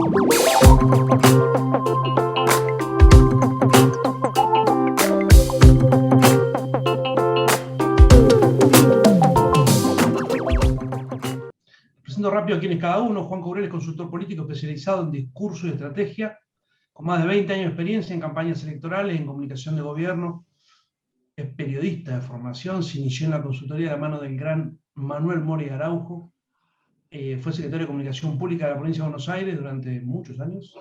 Presento rápido quién es cada uno. Juan Cobrel es consultor político especializado en discurso y estrategia, con más de 20 años de experiencia en campañas electorales, en comunicación de gobierno. Es periodista de formación, se inició en la consultoría de la mano del gran Manuel Mori Araujo. Fue secretario de Comunicación Pública de la provincia de Buenos Aires durante muchos años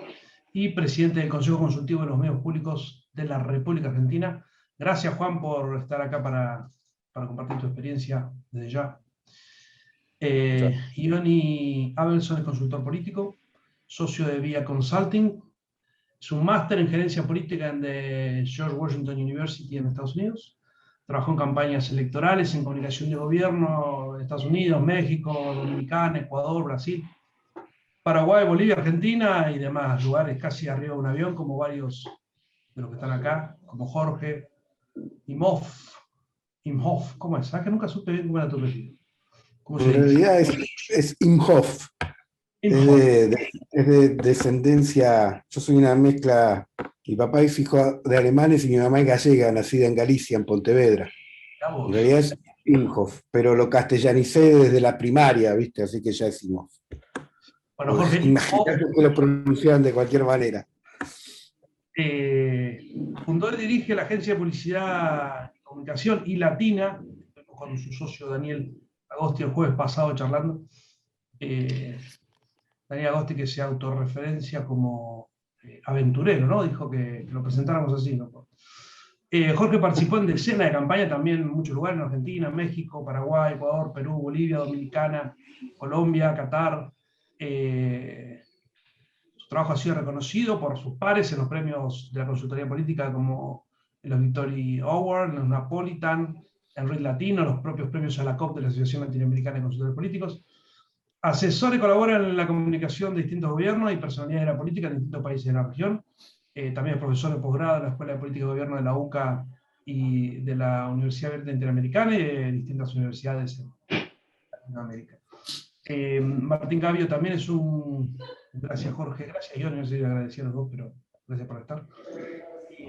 y presidente del Consejo Consultivo de los Medios Públicos de la República Argentina. Gracias, Juan, por estar acá para compartir tu experiencia desde ya. Ioni Abelson es consultor político, socio de Vía Consulting. Es un máster en gerencia política en the George Washington University en Estados Unidos. Trabajó en campañas electorales, en comunicación de gobierno en Estados Unidos, México, Dominicana, Ecuador, Brasil, Paraguay, Bolivia, Argentina y demás lugares, casi arriba de un avión, como varios de los que están acá, como Jorge Imhoff. ¿Cómo es? Que nunca supe bien cómo era tu apellido. En realidad es Imhoff. Es de descendencia, yo soy una mezcla, mi papá es hijo de alemanes y mi mamá es gallega, nacida en Galicia, en Pontevedra. En realidad es Imhoff, pero lo castellanicé desde la primaria, ¿viste? Así que ya es Imhoff. Bueno, Jorge, imagínate que lo pronunciaban de cualquier manera. Fundó y dirige la agencia de publicidad y comunicación y Latina, con su socio Daniel Agosti el jueves pasado charlando. Daniel Agosti, que se autorreferencia como aventurero, ¿no? Dijo que lo presentáramos así, ¿no? Jorge participó en decenas de campañas también en muchos lugares, en Argentina, México, Paraguay, Ecuador, Perú, Bolivia, Dominicana, Colombia, Qatar. Su trabajo ha sido reconocido por sus pares en los premios de la consultoría política como en los Victory Award, en los Napolitan, en Red Latino, los propios premios a la COP de la Asociación Latinoamericana de Consultores Políticos. Asesora y colabora en la comunicación de distintos gobiernos y personalidades de la política en distintos países de la región. También es profesor de posgrado en la Escuela de Política y Gobierno de la UCA y de la Universidad Abierta Interamericana y de distintas universidades en Latinoamérica. Martín Gabio también es un... Gracias, Jorge. Gracias, yo no sé si agradecer a los dos, pero gracias por estar.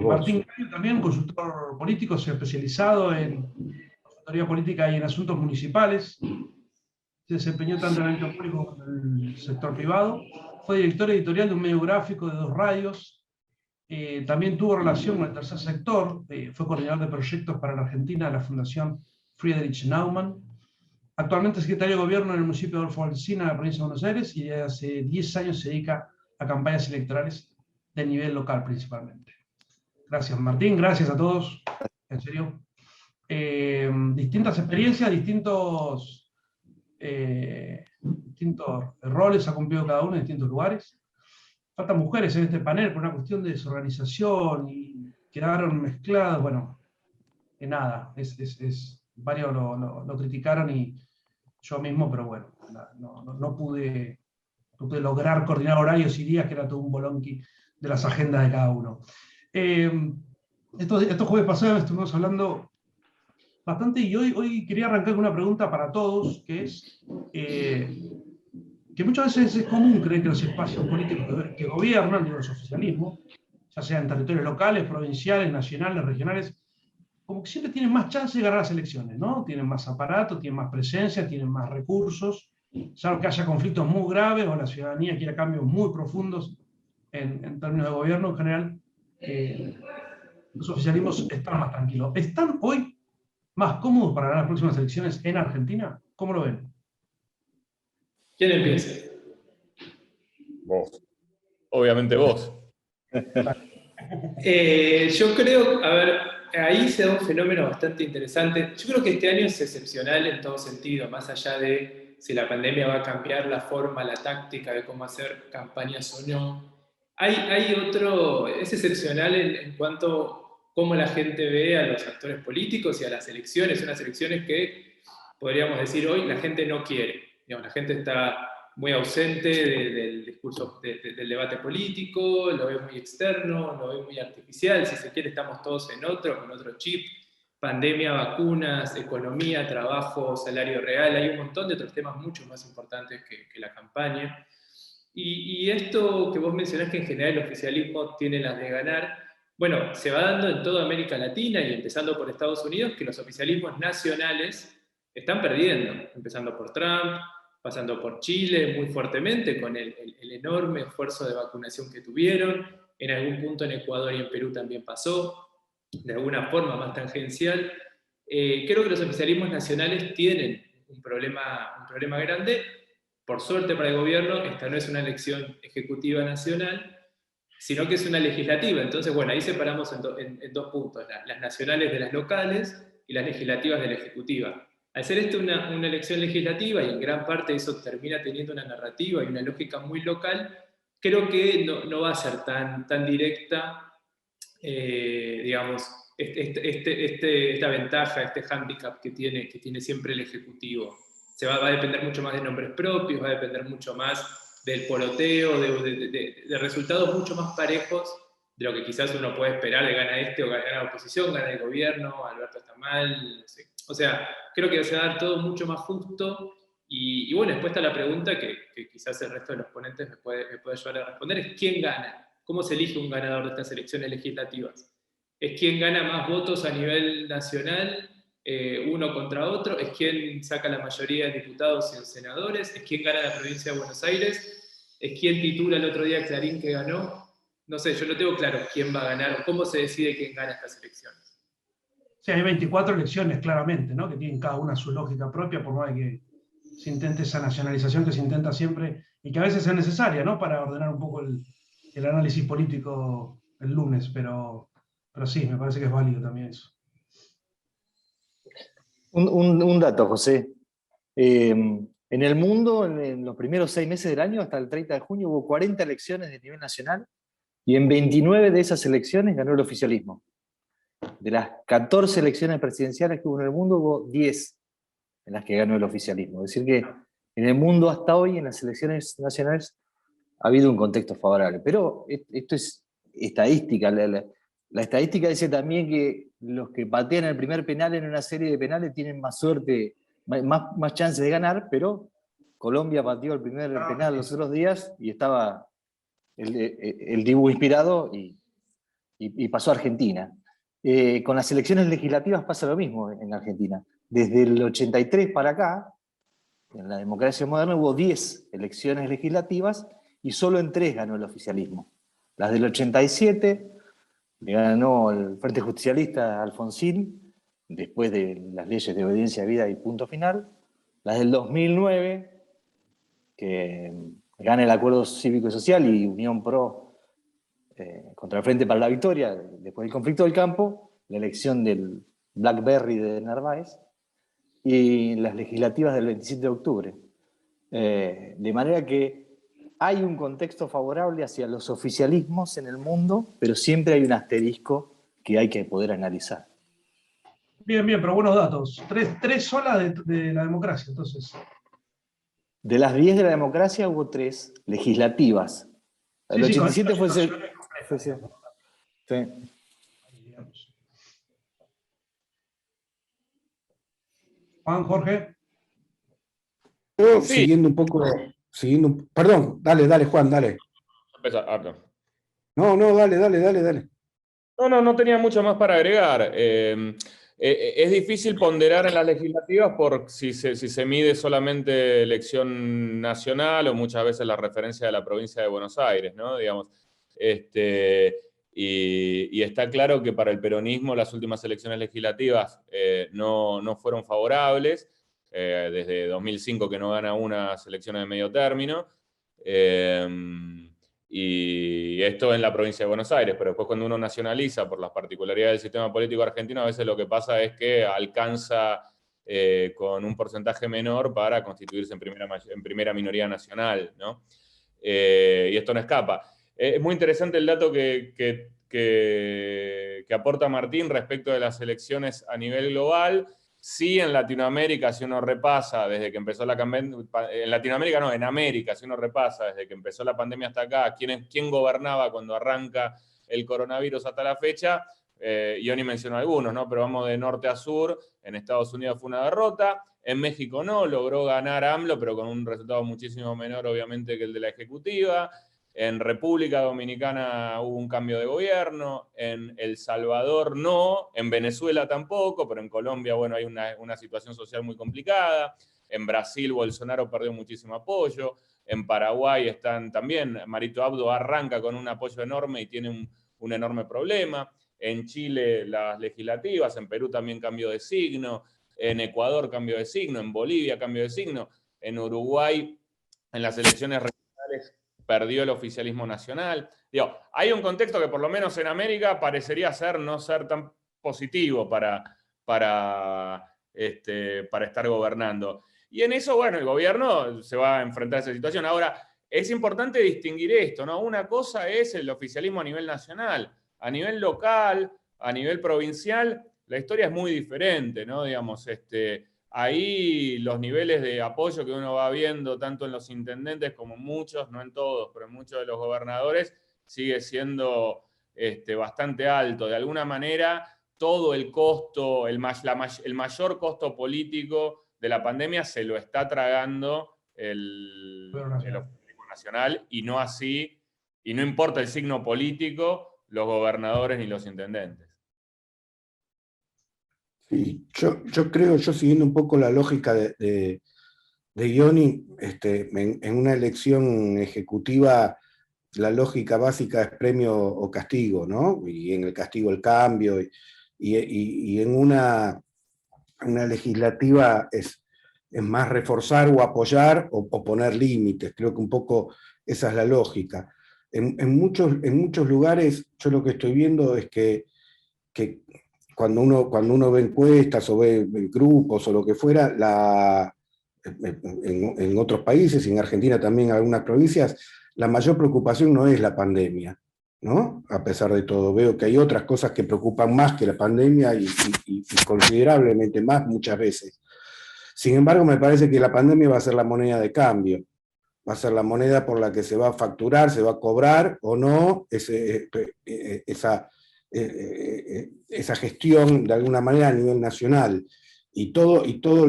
Martín Gabio también, consultor político, se ha especializado en consultoría política y en asuntos municipales. Se desempeñó tanto en el ámbito público como en el sector privado. Fue director editorial de un medio gráfico de 2 radios. También tuvo relación con el tercer sector. Fue coordinador de proyectos para la Argentina de la Fundación Friedrich Naumann. Actualmente es secretario de Gobierno en el municipio de Adolfo Alsina, en la provincia de Buenos Aires, y desde hace 10 años se dedica a campañas electorales de nivel local principalmente. Gracias, Martín. Gracias a todos. En serio. Distintas experiencias, distintos roles ha cumplido cada uno en distintos lugares. Faltan mujeres en este panel por una cuestión de desorganización y quedaron mezcladas. Bueno, nada, varios lo criticaron y yo mismo, pero bueno, no pude lograr coordinar horarios y días, que era todo un bolonqui de las agendas de cada uno. Estos jueves pasados estuvimos hablando bastante y hoy quería arrancar con una pregunta para todos, que es que muchas veces es común creer que los espacios políticos que gobiernan, digo, los oficialismos, ya sean territorios locales, provinciales, nacionales, regionales, como que siempre tienen más chance de ganar las elecciones, ¿no? Tienen más aparato, tienen más presencia, tienen más recursos, salvo que haya conflictos muy graves o la ciudadanía quiera cambios muy profundos en términos de gobierno en general, los oficialismos están más tranquilos. ¿Están hoy más cómodos para ganar las próximas elecciones en Argentina? ¿Cómo lo ven? ¿Quién empieza? Vos. Obviamente vos. Yo creo, a ver, ahí se da un fenómeno bastante interesante. Yo creo que este año es excepcional en todo sentido, más allá de si la pandemia va a cambiar la forma, la táctica de cómo hacer campañas o no. Es excepcional en cuanto a cómo la gente ve a los actores políticos y a las elecciones, unas elecciones que podríamos decir hoy la gente no quiere. Digamos, la gente está muy ausente del discurso, del debate político, lo ve muy externo, lo ve muy artificial, si se quiere estamos todos con otro chip, pandemia, vacunas, economía, trabajo, salario real, hay un montón de otros temas mucho más importantes que la campaña. Y esto que vos mencionás, que en general el oficialismo tiene las de ganar, bueno, se va dando en toda América Latina y empezando por Estados Unidos, que los oficialismos nacionales están perdiendo, empezando por Trump, pasando por Chile muy fuertemente con el enorme esfuerzo de vacunación que tuvieron, en algún punto en Ecuador y en Perú también pasó, de alguna forma más tangencial. Creo que los oficialismos nacionales tienen un problema grande. Por suerte para el gobierno, esta no es una elección ejecutiva nacional, sino que es una legislativa. Entonces, bueno, ahí separamos en dos puntos, las nacionales de las locales y las legislativas de la ejecutiva. Al ser esto una elección legislativa, y en gran parte eso termina teniendo una narrativa y una lógica muy local, creo que no va a ser tan directa, digamos, esta ventaja, este hándicap que tiene siempre el Ejecutivo. Va a depender mucho más de nombres propios, va a depender mucho más del poloteo, de resultados mucho más parejos de lo que quizás uno puede esperar de gana este o gana la oposición, gana el gobierno, Alberto está mal, no sé. O sea, creo que se va a dar todo mucho más justo. Y bueno, después está la pregunta que quizás el resto de los ponentes me puede ayudar a responder, es ¿quién gana? ¿Cómo se elige un ganador de estas elecciones legislativas? ¿Es quién gana más votos a nivel nacional, uno contra otro? ¿Es quién saca la mayoría de diputados y senadores? ¿Es quién gana la provincia de Buenos Aires? ¿Es quién titula el otro día Clarín que ganó? No sé, yo no tengo claro quién va a ganar o cómo se decide quién gana estas elecciones. Sí, hay 24 elecciones, claramente, ¿no? Que tienen cada una su lógica propia, por más que se intente esa nacionalización que se intenta siempre y que a veces es necesaria, ¿no? Para ordenar un poco el análisis político el lunes, pero sí, me parece que es válido también eso. Un dato, José. En el mundo, en los primeros 6 meses del año, hasta el 30 de junio, hubo 40 elecciones de nivel nacional y en 29 de esas elecciones ganó el oficialismo. De las 14 elecciones presidenciales que hubo en el mundo, hubo 10 en las que ganó el oficialismo. Es decir que en el mundo hasta hoy, en las elecciones nacionales, ha habido un contexto favorable. Pero esto es estadística. La estadística dice también que los que patean el primer penal en una serie de penales tienen más suerte, más chances de ganar, pero Colombia pateó el primer penal los otros días y estaba el Dibu inspirado y pasó a Argentina. Con las elecciones legislativas pasa lo mismo en Argentina. Desde el 83 para acá, en la democracia moderna hubo 10 elecciones legislativas y solo en 3 ganó el oficialismo. Las del 87 le ganó el Frente Justicialista Alfonsín, después de las leyes de obediencia a vida y punto final. Las del 2009, que gana el Acuerdo Cívico y Social y Unión Pro contra el Frente para la Victoria, después del conflicto del campo, la elección del Blackberry de Narváez, y las legislativas del 27 de octubre. De manera que hay un contexto favorable hacia los oficialismos en el mundo, pero siempre hay un asterisco que hay que poder analizar. Bien, pero buenos datos. Tres solas de la democracia, entonces. De las 10 de la democracia hubo 3 legislativas. El 87 fue ese. Sí. Juan, Jorge. Yo, siguiendo un poco, perdón, dale, Juan, dale. No, dale. No tenía mucho más para agregar. Es difícil ponderar en las legislativas por si se mide solamente elección nacional o muchas veces la referencia de la provincia de Buenos Aires, ¿no? Digamos, y está claro que para el peronismo las últimas elecciones legislativas no fueron favorables, desde 2005 que no gana unas elecciones de medio término, y esto en la provincia de Buenos Aires, pero después cuando uno nacionaliza por las particularidades del sistema político argentino, a veces lo que pasa es que alcanza con un porcentaje menor para constituirse en primera minoría nacional, ¿no? Y esto no escapa. Es muy interesante el dato que aporta Martín respecto de las elecciones a nivel global. Sí, en Latinoamérica, si uno repasa desde que empezó la pandemia, en Latinoamérica no, en América, si uno repasa desde que empezó la pandemia hasta acá, quién gobernaba cuando arranca el coronavirus hasta la fecha, Ioni mencionó algunos, ¿no? Pero vamos de norte a sur. En Estados Unidos fue una derrota. En México no, logró ganar AMLO, pero con un resultado muchísimo menor, obviamente, que el de la ejecutiva. En República Dominicana hubo un cambio de gobierno. En El Salvador no. En Venezuela tampoco, pero en Colombia, bueno, hay una situación social muy complicada. En Brasil, Bolsonaro perdió muchísimo apoyo. En Paraguay están también, Marito Abdo arranca con un apoyo enorme y tiene un enorme problema. En Chile las legislativas, en Perú también cambio de signo, en Ecuador cambio de signo, en Bolivia cambio de signo, en Uruguay en las elecciones regionales perdió el oficialismo nacional. Digo, hay un contexto que por lo menos en América parecería no ser tan positivo para estar gobernando. Y en eso, bueno, el gobierno se va a enfrentar a esa situación. Ahora, es importante distinguir esto, ¿no? Una cosa es el oficialismo a nivel nacional. A nivel local, a nivel provincial, la historia es muy diferente, ¿no? Digamos, ahí los niveles de apoyo que uno va viendo, tanto en los intendentes como en muchos, no en todos, pero en muchos de los gobernadores, sigue siendo bastante alto. De alguna manera, todo el costo, el mayor costo político de la pandemia se lo está tragando el oficialismo nacional, y no así, y no importa el signo político, los gobernadores ni los intendentes. Sí, yo creo, yo siguiendo un poco la lógica de Ioni, en una elección ejecutiva la lógica básica es premio o castigo, ¿no? Y en el castigo el cambio, y en una legislativa es más reforzar o apoyar o poner límites. Creo que un poco esa es la lógica. En muchos lugares yo lo que estoy viendo es que cuando uno ve encuestas o ve grupos o lo que fuera, en otros países, y en Argentina también en algunas provincias, la mayor preocupación no es la pandemia, ¿no? A pesar de todo, veo que hay otras cosas que preocupan más que la pandemia y considerablemente más muchas veces. Sin embargo, me parece que la pandemia va a ser la moneda de cambio, va a ser la moneda por la que se va a facturar, se va a cobrar o no esa gestión de alguna manera a nivel nacional. Y todos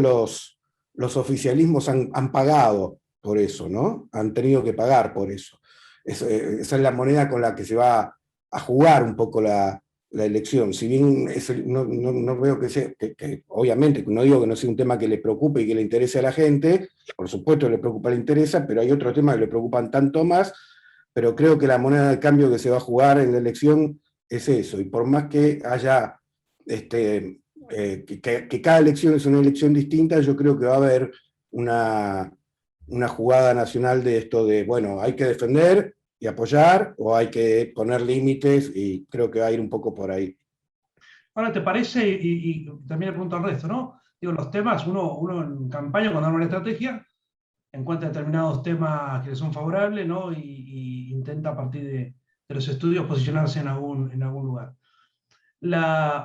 los oficialismos han pagado por eso, ¿no? Han tenido que pagar por eso. Esa es la moneda con la que se va a jugar un poco la elección. Si bien no veo que sea, que obviamente, no digo que no sea un tema que le preocupe y que le interese a la gente, por supuesto le preocupa, le interesa, pero hay otros temas que le preocupan tanto más, pero creo que la moneda de cambio que se va a jugar en la elección es eso, y por más que haya, que cada elección es una elección distinta, yo creo que va a haber una jugada nacional de esto de, bueno, hay que defender y apoyar, o hay que poner límites, y creo que va a ir un poco por ahí. Ahora, ¿te parece? Y también le pregunto al resto, ¿no? Digo, los temas, uno en campaña, cuando arma una estrategia, encuentra determinados temas que le son favorables, ¿no? Y intenta a partir de los estudios posicionarse en algún lugar.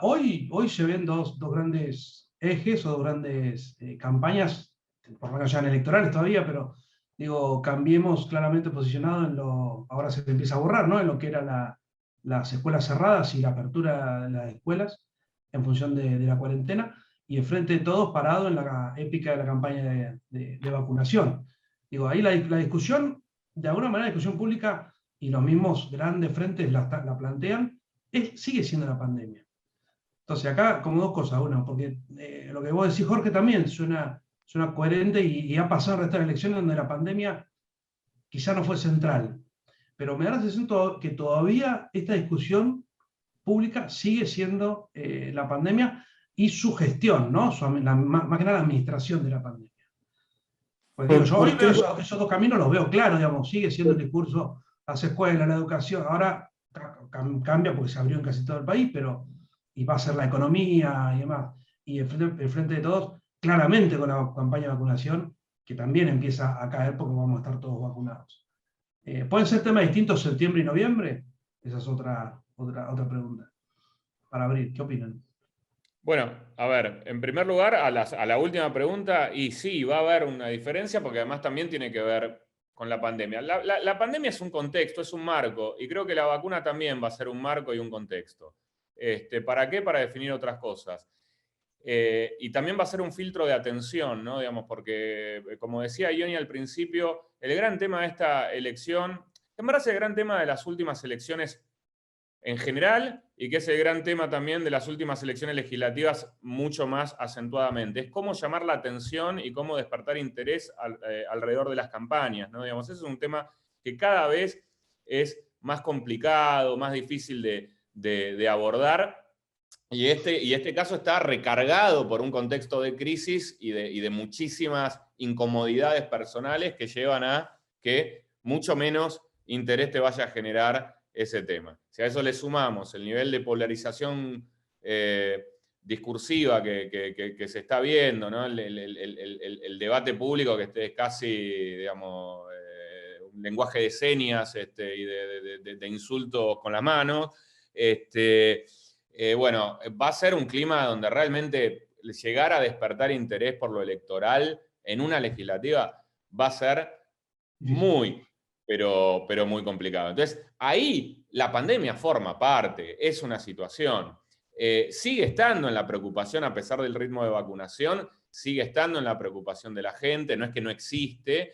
Hoy se ven dos grandes ejes o dos grandes campañas, por lo menos ya en electorales todavía, pero digo, cambiemos claramente posicionado en ahora se empieza a borrar, ¿no? En lo que eran las escuelas cerradas y la apertura de las escuelas en función de la cuarentena, y enfrente de todos parado en la épica de la campaña de vacunación. Digo, ahí la discusión, de alguna manera la discusión pública y los mismos grandes frentes la plantean, sigue siendo la pandemia. Entonces acá como dos cosas, una, porque lo que vos decís, Jorge, también suena coherente, y ha pasado en el resto de las elecciones donde la pandemia quizá no fue central, pero me da la sensación que todavía esta discusión pública sigue siendo la pandemia y su gestión, ¿no? Más que nada la administración de la pandemia. Pues digo, yo hoy veo esos dos caminos, los veo claros, digamos, sigue siendo el discurso, las escuelas, la educación, ahora cambia porque se abrió en casi todo el país, y va a ser la economía y demás. Y el frente de todos, claramente con la campaña de vacunación, que también empieza a caer porque vamos a estar todos vacunados. ¿Pueden ser temas distintos septiembre y noviembre? Esa es otra pregunta. Para abrir, ¿qué opinan? Bueno, a ver, en primer lugar, a la última pregunta, y sí, va a haber una diferencia porque además también tiene que ver con la pandemia. La pandemia es un contexto, es un marco, y creo que la vacuna también va a ser un marco y un contexto. ¿Para qué? Para definir otras cosas. Y también va a ser un filtro de atención, ¿no? Digamos, porque, como decía Ioni al principio, el gran tema de esta elección, en verdad es el gran tema de las últimas elecciones en general, y que es el gran tema también de las últimas elecciones legislativas mucho más acentuadamente. Es cómo llamar la atención y cómo despertar interés alrededor de las campañas, ¿no? Digamos, ese es un tema que cada vez es más complicado, más difícil de abordar, y este caso está recargado por un contexto de crisis y de muchísimas incomodidades personales que llevan a que mucho menos interés te vaya a generar ese tema. Si a eso le sumamos el nivel de polarización discursiva que se está viendo, ¿no? El debate público que es casi, digamos, un lenguaje de señas y de insultos con la mano, bueno, va a ser un clima donde realmente llegar a despertar interés por lo electoral en una legislativa va a ser muy, pero muy complicado. Entonces, ahí la pandemia forma parte, es una situación. Sigue estando en la preocupación, a pesar del ritmo de vacunación, sigue estando en la preocupación de la gente, no es que no existe.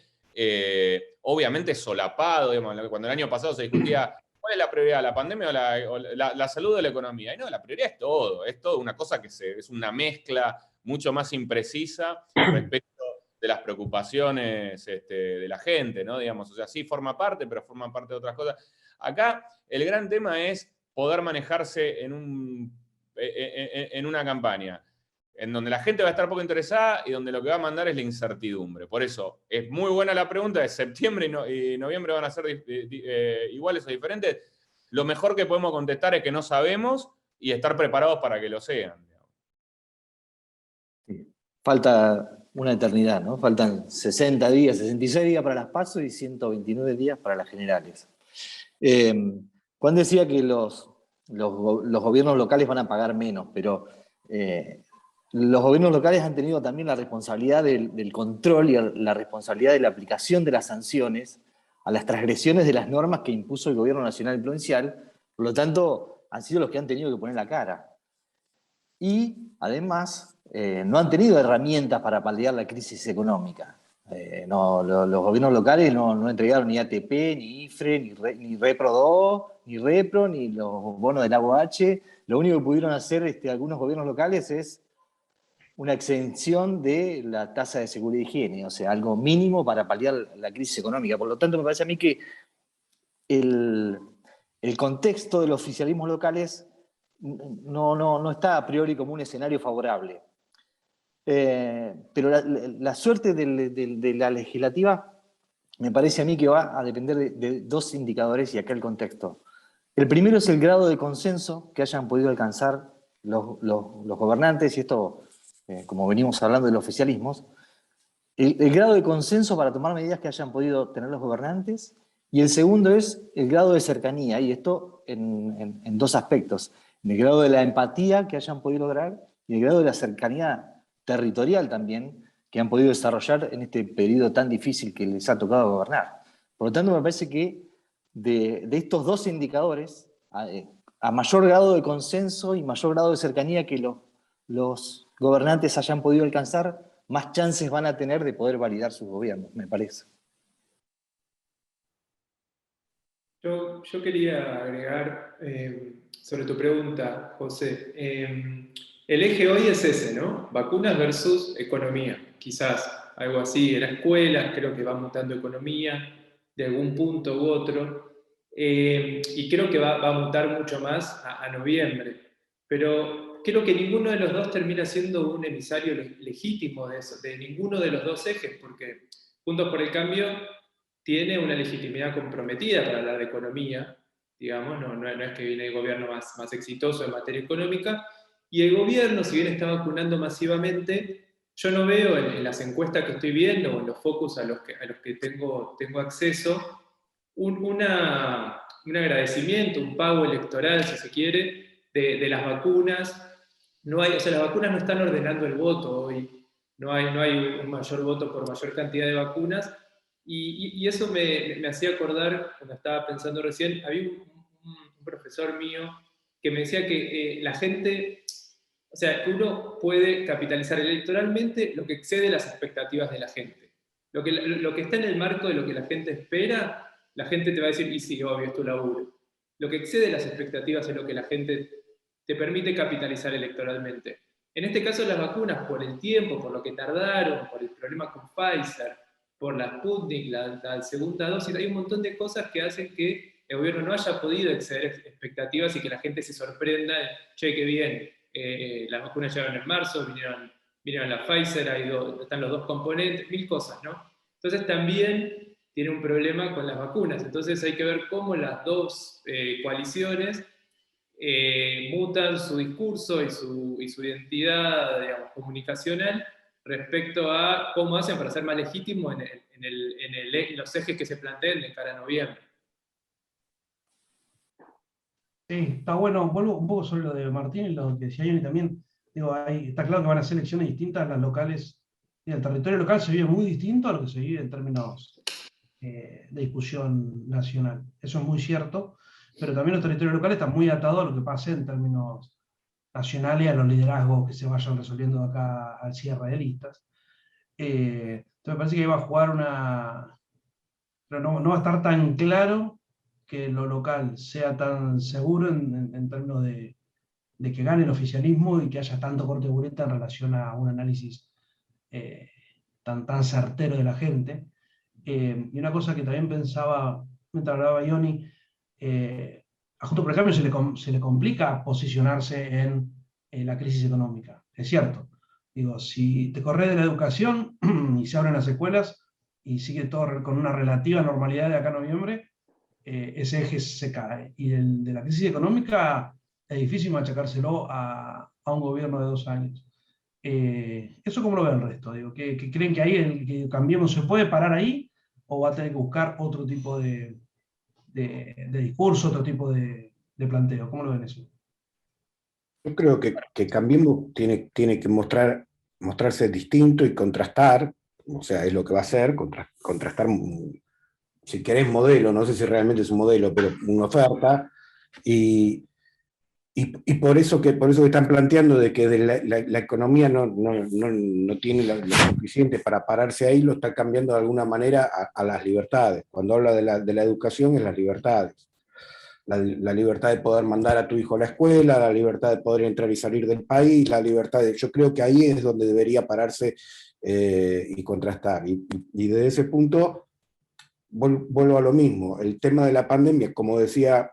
Obviamente solapado, digamos, cuando el año pasado se discutía ¿cuál es la prioridad? ¿La pandemia o la salud o la economía? Y no, la prioridad es todo una cosa que es una mezcla mucho más imprecisa respecto de las preocupaciones de la gente, ¿no? Digamos, o sea, sí forma parte, pero forma parte de otras cosas. Acá el gran tema es poder manejarse en una campaña en donde la gente va a estar poco interesada y donde lo que va a mandar es la incertidumbre. Por eso, es muy buena la pregunta, de septiembre y noviembre van a ser iguales o diferentes. Lo mejor que podemos contestar es que no sabemos y estar preparados para que lo sean. Falta una eternidad, ¿no? Faltan 60 días, 66 días para las PASO y 129 días para las generales. Juan decía que los gobiernos locales van a pagar menos, pero los gobiernos locales han tenido también la responsabilidad del control y la responsabilidad de la aplicación de las sanciones a las transgresiones de las normas que impuso el gobierno nacional y provincial, por lo tanto, han sido los que han tenido que poner la cara. Y, además, no han tenido herramientas para paliar la crisis económica. Los gobiernos locales no entregaron ni ATP, ni IFRE, ni Repro 2, ni Repro, ni los bonos del Lago H. Lo único que pudieron hacer algunos gobiernos locales es una exención de la tasa de seguridad y higiene, o sea, algo mínimo para paliar la crisis económica. Por lo tanto, me parece a mí que el contexto de los oficialismos locales no está a priori como un escenario favorable. Pero la suerte de la legislativa me parece a mí que va a depender de dos indicadores, y acá el contexto. El primero es el grado de consenso que hayan podido alcanzar los gobernantes, y esto, como venimos hablando de los oficialismos, el grado de consenso para tomar medidas que hayan podido tener los gobernantes, y el segundo es el grado de cercanía, y esto en dos aspectos: en el grado de la empatía que hayan podido lograr y el grado de la cercanía territorial también que han podido desarrollar en este periodo tan difícil que les ha tocado gobernar. Por lo tanto, me parece que de estos dos indicadores, a mayor grado de consenso y mayor grado de cercanía que los gobernantes hayan podido alcanzar, más chances van a tener de poder validar sus gobiernos, me parece. Yo quería agregar sobre tu pregunta, José. El eje hoy es ese, ¿no? Vacunas versus economía. Quizás algo así en la escuela, creo que va mutando economía de algún punto u otro. Y creo que va a mutar mucho más a noviembre. Pero creo que ninguno de los dos termina siendo un emisario legítimo de eso, de ninguno de los dos ejes, porque Juntos por el Cambio tiene una legitimidad comprometida para hablar de economía, digamos, no es que viene el gobierno más exitoso en materia económica, y el gobierno, si bien está vacunando masivamente, yo no veo en las encuestas que estoy viendo, o en los focus a los que tengo acceso, un agradecimiento, un pago electoral, si se quiere, de las vacunas. O sea, las vacunas no están ordenando el voto hoy, no hay un mayor voto por mayor cantidad de vacunas, y eso me hacía acordar, cuando estaba pensando recién, había un profesor mío que me decía que la gente, o sea, que uno puede capitalizar electoralmente lo que excede las expectativas de la gente. Lo que está en el marco de lo que la gente espera, la gente te va a decir, y sí, obvio, es tu laburo. Lo que excede las expectativas es lo que la gente te permite capitalizar electoralmente. En este caso las vacunas, por el tiempo, por lo que tardaron, por el problema con Pfizer, por la Sputnik, la segunda dosis, hay un montón de cosas que hacen que el gobierno no haya podido exceder expectativas y que la gente se sorprenda, che, qué bien, las vacunas llegaron en marzo, vinieron la Pfizer, están los dos componentes, mil cosas, ¿no? Entonces también tiene un problema con las vacunas, entonces hay que ver cómo las dos coaliciones mutan su discurso y su identidad, digamos, comunicacional respecto a cómo hacen para ser más legítimos en los ejes que se planteen de cara a noviembre. Sí, está bueno. Vuelvo un poco sobre lo de Martín y lo que decía Johnny también. Digo, está claro que van a ser elecciones distintas, las locales. Y el territorio local se vive muy distinto a lo que se vive en términos de discusión nacional. Eso es muy cierto, pero también los territorios locales están muy atados a lo que pase en términos nacionales, a los liderazgos que se vayan resolviendo de acá al cierre de listas. Entonces me parece que ahí va a jugar una... Pero no va a estar tan claro que lo local sea tan seguro en términos de que gane el oficialismo y que haya tanto corte de boleta en relación a un análisis tan certero de la gente. Y una cosa que también pensaba, mientras hablaba Ioni, a Juntos por el Cambio se le complica posicionarse en la crisis económica. Es cierto. Digo, si te corres de la educación y se abren las escuelas y sigue todo con una relativa normalidad de acá a noviembre, ese eje se cae. Y el de la crisis económica es difícil machacárselo a un gobierno de 2 años. ¿Eso cómo lo ve el resto? Digo, ¿que creen que ahí el que Cambiemos se puede parar ahí o va a tener que buscar otro tipo de discurso, otro tipo de planteo? ¿Cómo lo ven eso? Yo creo que Cambiemos tiene que mostrarse distinto y contrastar, o sea, es lo que va a hacer, contrastar, si querés, modelo, no sé si realmente es un modelo, pero una oferta, y por eso que están planteando de que la economía no tiene lo suficiente para pararse ahí, lo está cambiando de alguna manera a las libertades. Cuando habla de la educación, es las libertades. La libertad de poder mandar a tu hijo a la escuela, la libertad de poder entrar y salir del país, la libertad de... Yo creo que ahí es donde debería pararse y contrastar. Y desde ese punto, vuelvo a lo mismo. El tema de la pandemia, como decía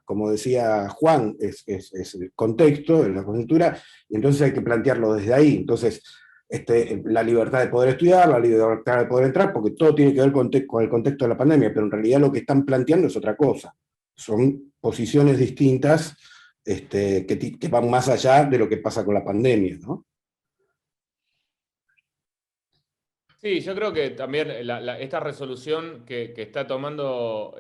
Juan, es el contexto, es la coyuntura, y entonces hay que plantearlo desde ahí. Entonces, la libertad de poder estudiar, la libertad de poder entrar, porque todo tiene que ver con el contexto de la pandemia, pero en realidad lo que están planteando es otra cosa. Son posiciones distintas que van más allá de lo que pasa con la pandemia, ¿no? Sí, yo creo que también esta resolución que está tomando,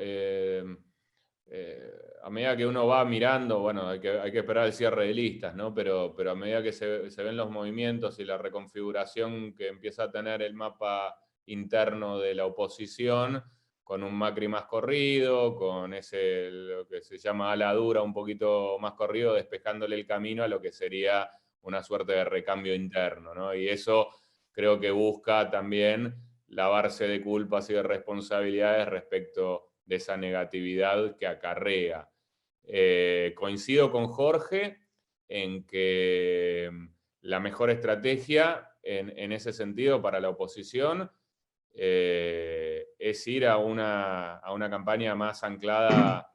a medida que uno va mirando, bueno, hay que esperar el cierre de listas, ¿no? Pero a medida que se ven los movimientos y la reconfiguración que empieza a tener el mapa interno de la oposición, con un Macri más corrido, con lo que se llama ala dura un poquito más corrido, despejándole el camino a lo que sería una suerte de recambio interno, ¿no? Y eso creo que busca también lavarse de culpas y de responsabilidades respecto de esa negatividad que acarrea. Coincido con Jorge en que la mejor estrategia en ese sentido para la oposición es ir a una campaña más anclada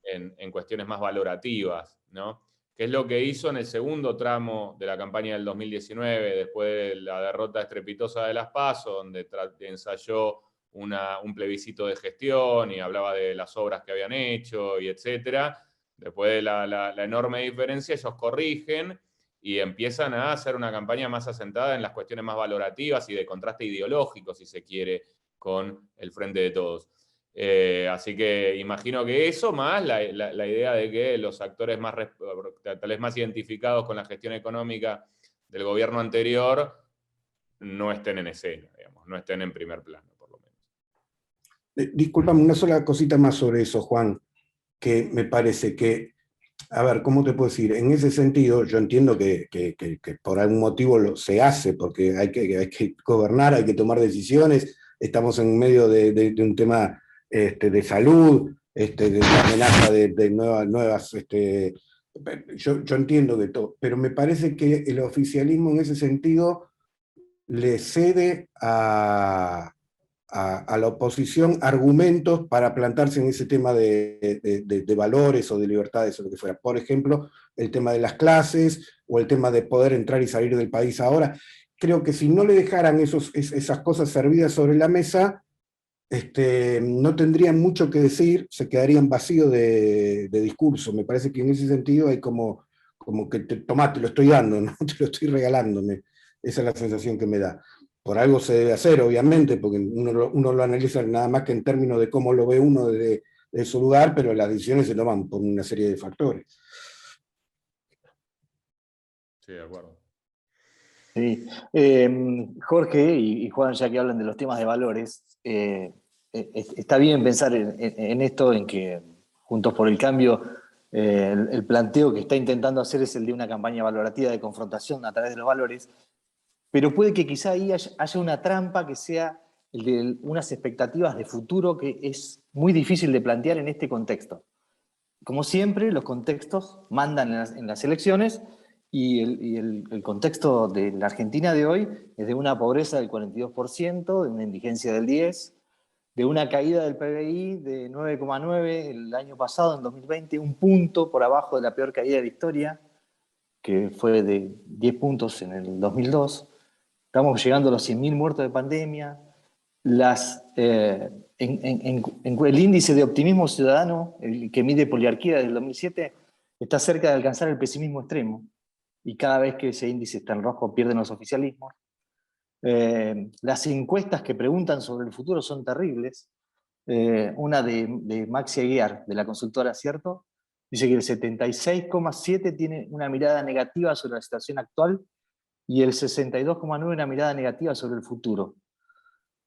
en cuestiones más valorativas, ¿no? Que es lo que hizo en el segundo tramo de la campaña del 2019, después de la derrota estrepitosa de las PASO, donde ensayó un plebiscito de gestión y hablaba de las obras que habían hecho y etcétera. Después de la enorme diferencia, ellos corrigen y empiezan a hacer una campaña más asentada en las cuestiones más valorativas y de contraste ideológico, si se quiere, con el Frente de Todos. Así que imagino que eso, más la idea de que los actores tal vez más identificados con la gestión económica del gobierno anterior no estén en escena, digamos, no estén en primer plano, por lo menos. Discúlpame, una sola cosita más sobre eso, Juan, que me parece que A ver, ¿cómo te puedo decir? En ese sentido, yo entiendo que por algún motivo se hace, porque hay que gobernar, hay que tomar decisiones, estamos en medio de un tema de salud, de una amenaza de nuevas yo entiendo de todo, pero me parece que el oficialismo en ese sentido le cede a la oposición argumentos para plantarse en ese tema de valores o de libertades o lo que fuera. Por ejemplo, el tema de las clases o el tema de poder entrar y salir del país ahora. Creo que si no le dejaran esas cosas servidas sobre la mesa, no tendrían mucho que decir, se quedarían vacíos de discurso. Me parece que en ese sentido hay como que tomá, te lo estoy dando, no te lo estoy regalándome. Esa es la sensación que me da. Por algo se debe hacer, obviamente, porque uno lo analiza nada más que en términos de cómo lo ve uno de su lugar, pero las decisiones se toman por una serie de factores. Sí, de acuerdo. Sí. Jorge y Juan, ya que hablan de los temas de valores, está bien pensar en esto, en que Juntos por el Cambio, el planteo que está intentando hacer es el de una campaña valorativa de confrontación a través de los valores, pero puede que quizá ahí haya una trampa que sea el de unas expectativas de futuro que es muy difícil de plantear en este contexto. Como siempre, los contextos mandan en las elecciones, y el contexto de la Argentina de hoy es de una pobreza del 42%, de una indigencia del 10%, de una caída del PBI de 9,9 el año pasado, en 2020, un punto por abajo de la peor caída de la historia, que fue de 10 puntos en el 2002. Estamos llegando a los 100.000 muertos de pandemia. El índice de optimismo ciudadano, el que mide Poliarquía desde el 2007, está cerca de alcanzar el pesimismo extremo. Y cada vez que ese índice está en rojo pierden los oficialismos. Las encuestas que preguntan sobre el futuro son terribles. Una de Maxi Aguiar, de la consultora Cierto, dice que el 76,7% tiene una mirada negativa sobre la situación actual y el 62,9% una mirada negativa sobre el futuro.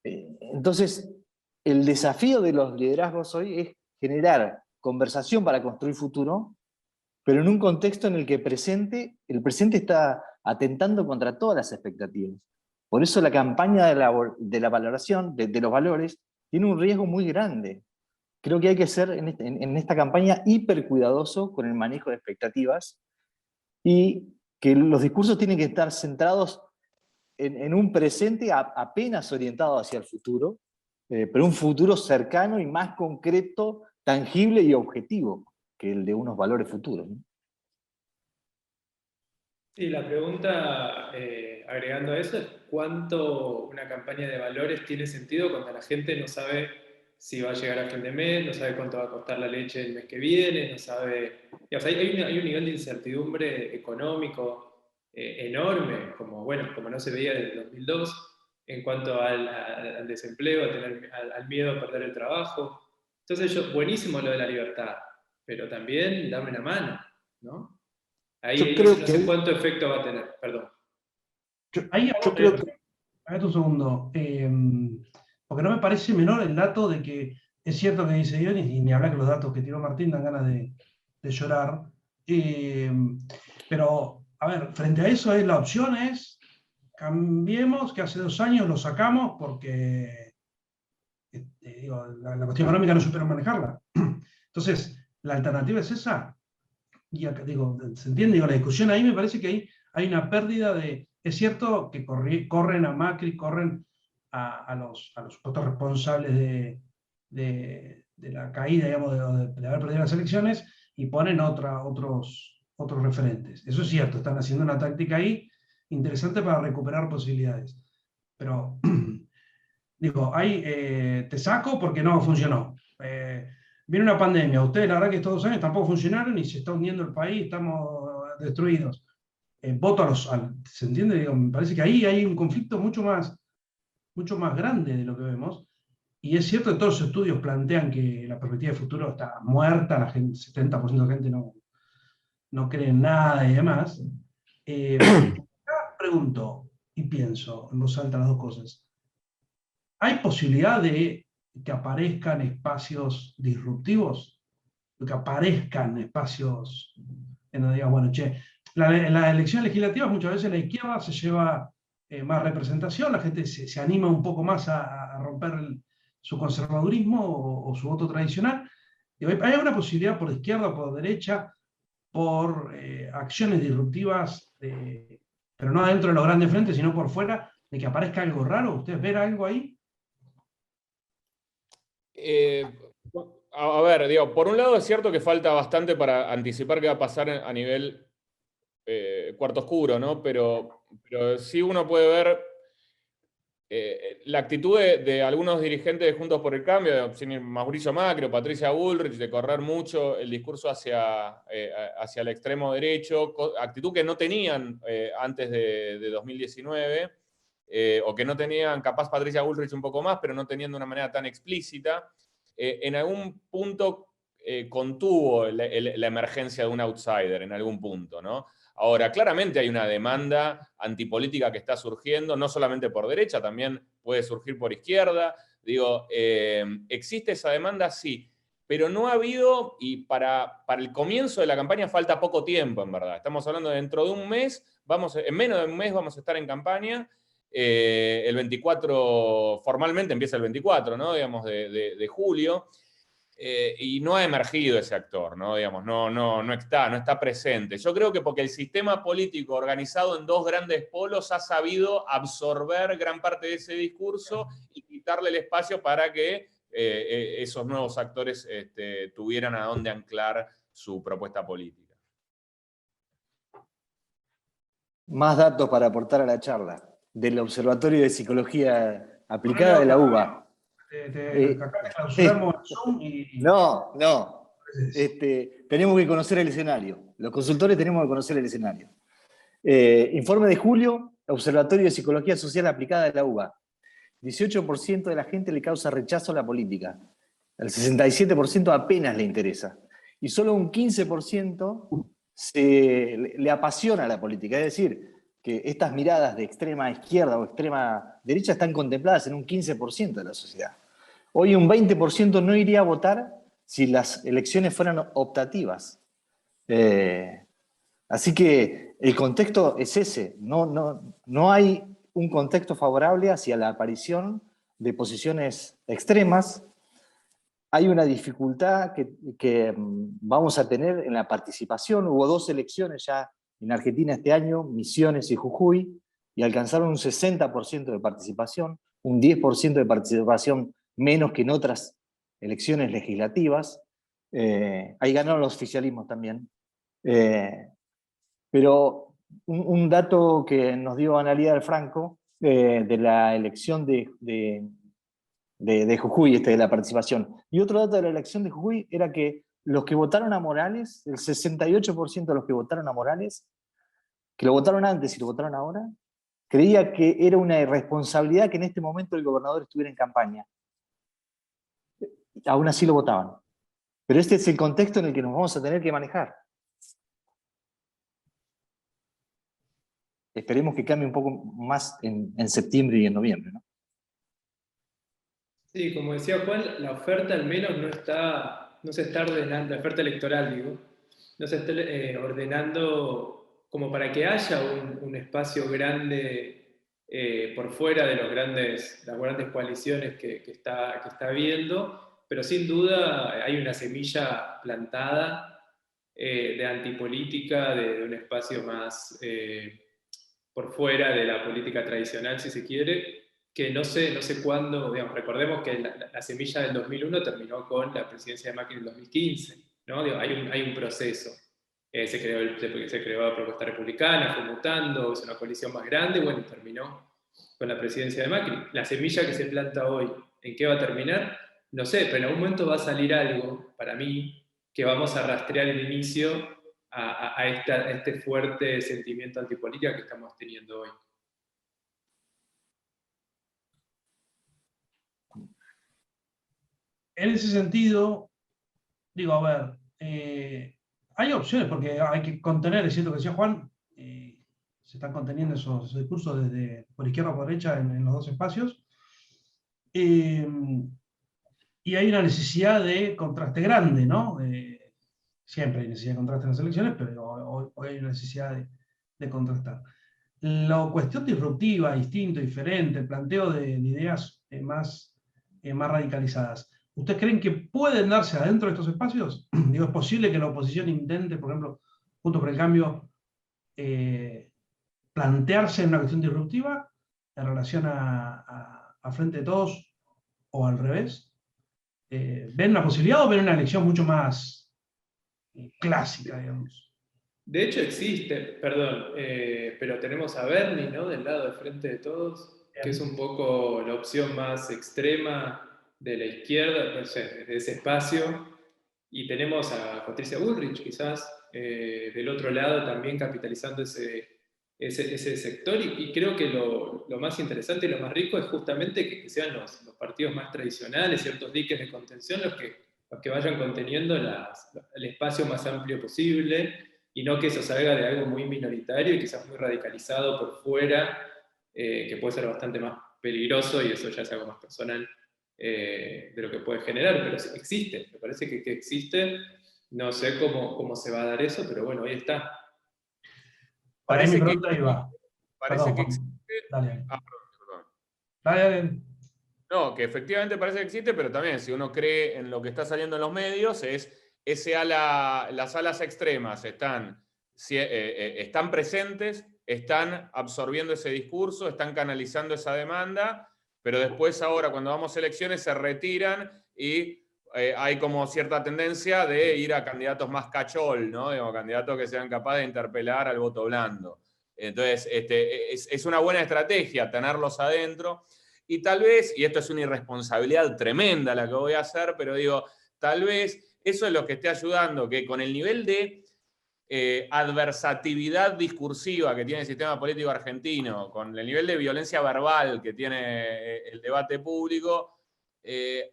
Entonces, el desafío de los liderazgos hoy es generar conversación para construir futuro, pero en un contexto en el que el presente está atentando contra todas las expectativas. Por eso la campaña de la valoración, de los valores, tiene un riesgo muy grande. Creo que hay que ser en esta campaña hiper cuidadoso con el manejo de expectativas, y que los discursos tienen que estar centrados en un presente apenas orientado hacia el futuro, pero un futuro cercano y más concreto, tangible y objetivo que el de unos valores futuros, ¿no? Y la pregunta, agregando a eso, es ¿cuánto una campaña de valores tiene sentido cuando la gente no sabe si va a llegar a fin de mes, no sabe cuánto va a costar la leche el mes que viene, no sabe... Digamos, hay un nivel de incertidumbre económico enorme, como no se veía desde el 2002, en cuanto al desempleo, al miedo a perder el trabajo. Entonces, buenísimo lo de la libertad, pero también dame una mano, ¿no? Ahí creo no que sé cuánto efecto va a tener, perdón. yo creo que Espérate un segundo, porque no me parece menor el dato de que es cierto que dice Dionis, y ni hablar que los datos que tiró Martín dan ganas de llorar. Pero, a ver, frente a eso, la opción es cambiemos, que hace 2 años lo sacamos porque digo, la cuestión económica no supieron manejarla. Entonces, la alternativa es esa. Y acá, digo, ¿se entiende? Digo, la discusión ahí me parece que hay una pérdida de... Es cierto que corren a Macri, corren a los supuestos responsables de la caída, digamos, de haber perdido las elecciones, y ponen otros referentes. Eso es cierto, están haciendo una táctica ahí interesante para recuperar posibilidades. Pero, digo, te saco porque no funcionó. Viene una pandemia, ustedes la verdad que estos 2 años tampoco funcionaron y se está hundiendo el país, estamos destruidos. Voto ¿se entiende? Digo, me parece que ahí hay un conflicto mucho más grande de lo que vemos. Y es cierto que todos los estudios plantean que la perspectiva de futuro está muerta, la gente, 70% de gente no cree en nada y demás. Pregunto y pienso en voz alta las dos cosas. ¿Hay posibilidad de que aparezcan espacios disruptivos? lo que aparezcan espacios en donde digas, bueno, che, en las elecciones legislativas muchas veces la izquierda se lleva más representación, la gente se anima un poco más a romper su conservadurismo o su voto tradicional. Y hay alguna posibilidad por izquierda o por derecha, por acciones disruptivas, pero no dentro de los grandes frentes, sino por fuera, de que aparezca algo raro? ¿Ustedes ven algo ahí? A ver, digo, por un lado es cierto que falta bastante para anticipar qué va a pasar a nivel cuarto oscuro, ¿no? Pero sí uno puede ver la actitud de algunos dirigentes de Juntos por el Cambio, Mauricio Macri o Patricia Bullrich, de correr mucho el discurso hacia el extremo derecho, actitud que no tenían antes de 2019, o que no tenían, capaz Patricia Bullrich un poco más, pero no teniendo de una manera tan explícita. En algún punto contuvo la emergencia de un outsider, en algún punto, ¿no? Ahora, claramente hay una demanda antipolítica que está surgiendo, no solamente por derecha, también puede surgir por izquierda. Digo, ¿existe esa demanda? Sí, pero no ha habido, y para el comienzo de la campaña falta poco tiempo, en verdad. Estamos hablando de dentro de un mes, en menos de un mes vamos a estar en campaña. El 24, formalmente empieza el 24, ¿no? Digamos, de julio. Y no ha emergido ese actor, ¿no? Digamos, no está presente. Yo creo que porque el sistema político organizado en dos grandes polos ha sabido absorber gran parte de ese discurso y quitarle el espacio para que esos nuevos actores tuvieran a dónde anclar su propuesta política. Más datos para aportar a la charla del Observatorio de Psicología Aplicada de la UBA. Acá te clausuramos el Zoom y... No. Tenemos que conocer el escenario. Los consultores tenemos que conocer el escenario. Informe de julio, Observatorio de Psicología Social Aplicada de la UBA. 18% de la gente le causa rechazo a la política. El 67% apenas le interesa. Y solo un 15% le apasiona la política. Es decir, que estas miradas de extrema izquierda o extrema derecha están contempladas en un 15% de la sociedad. Hoy un 20% no iría a votar si las elecciones fueran optativas. Así que el contexto es ese. No hay un contexto favorable hacia la aparición de posiciones extremas. Hay una dificultad que vamos a tener en la participación. Hubo 2 elecciones ya en Argentina este año, Misiones y Jujuy, y alcanzaron un 60% de participación, un 10% de participación menos que en otras elecciones legislativas. Ahí ganaron los oficialismos también. Pero un dato que nos dio Analía del Franco de la elección de Jujuy, de la participación. Y otro dato de la elección de Jujuy era que los que votaron a Morales, el 68% de los que votaron a Morales, que lo votaron antes y lo votaron ahora, creía que era una irresponsabilidad que en este momento el gobernador estuviera en campaña. Aún así lo votaban. Pero este es el contexto en el que nos vamos a tener que manejar. Esperemos que cambie un poco más en septiembre y en noviembre, ¿no? Sí, como decía Juan, la oferta al menos no se está ordenando, la oferta electoral, digo, no se está ordenando como para que haya un espacio grande por fuera de las grandes coaliciones que está habiendo, pero sin duda hay una semilla plantada de antipolítica, de un espacio más por fuera de la política tradicional, si se quiere, que no sé cuándo, digamos, recordemos que la semilla del 2001 terminó con la presidencia de Macri en el 2015, ¿no? Digo, hay un proceso. Se creó la propuesta republicana, fue mutando, es una coalición más grande, bueno, y terminó con la presidencia de Macri. La semilla que se planta hoy, ¿en qué va a terminar? No sé, pero en algún momento va a salir algo, para mí, que vamos a rastrear el inicio a este fuerte sentimiento antipolítica que estamos teniendo hoy. En ese sentido, digo, a ver, hay opciones, porque hay que contener, es cierto que decía Juan, se están conteniendo esos discursos por izquierda o por derecha en los dos espacios, y hay una necesidad de contraste grande, ¿no? Siempre hay necesidad de contraste en las elecciones, pero hoy hay una necesidad de contrastar. La cuestión disruptiva, distinto, diferente, el planteo de ideas más radicalizadas, ¿ustedes creen que pueden darse adentro de estos espacios? Digo, ¿es posible que la oposición intente, por ejemplo, Juntos por el Cambio, plantearse en una cuestión disruptiva en relación a Frente de Todos o al revés? ¿Ven una posibilidad o ven una elección mucho más clásica, digamos? De hecho existe, perdón, pero tenemos a Bernie, ¿no? Del lado de Frente de Todos, que es un poco la opción más extrema de la izquierda, no sé, de ese espacio. Y tenemos a Patricia Bullrich, quizás, del otro lado también capitalizando ese sector. Y creo que lo más interesante y lo más rico es justamente que sean los partidos más tradicionales, ciertos diques de contención, los que vayan conteniendo el espacio más amplio posible, y no que eso salga de algo muy minoritario y quizás muy radicalizado por fuera, que puede ser bastante más peligroso, y eso ya es algo más personal de lo que puede generar, pero existe, me parece que existe. No sé cómo se va a dar eso, pero bueno, ahí está. Para mí mi Parece que, pregunta iba. parece Perdón, que Juan. existe. Dale. Ah, perdón. Dale. No, que efectivamente parece que existe, pero también si uno cree en lo que está saliendo en los medios, las alas extremas están presentes, están absorbiendo ese discurso, están canalizando esa demanda, pero después ahora cuando vamos a elecciones se retiran y hay como cierta tendencia de ir a candidatos más cachol, ¿no? Digamos, candidatos que sean capaces de interpelar al voto blando. Entonces, es una buena estrategia tenerlos adentro. Y tal vez, y esto es una irresponsabilidad tremenda la que voy a hacer, pero digo, tal vez eso es lo que esté ayudando, que con el nivel de adversatividad discursiva que tiene el sistema político argentino, con el nivel de violencia verbal que tiene el debate público,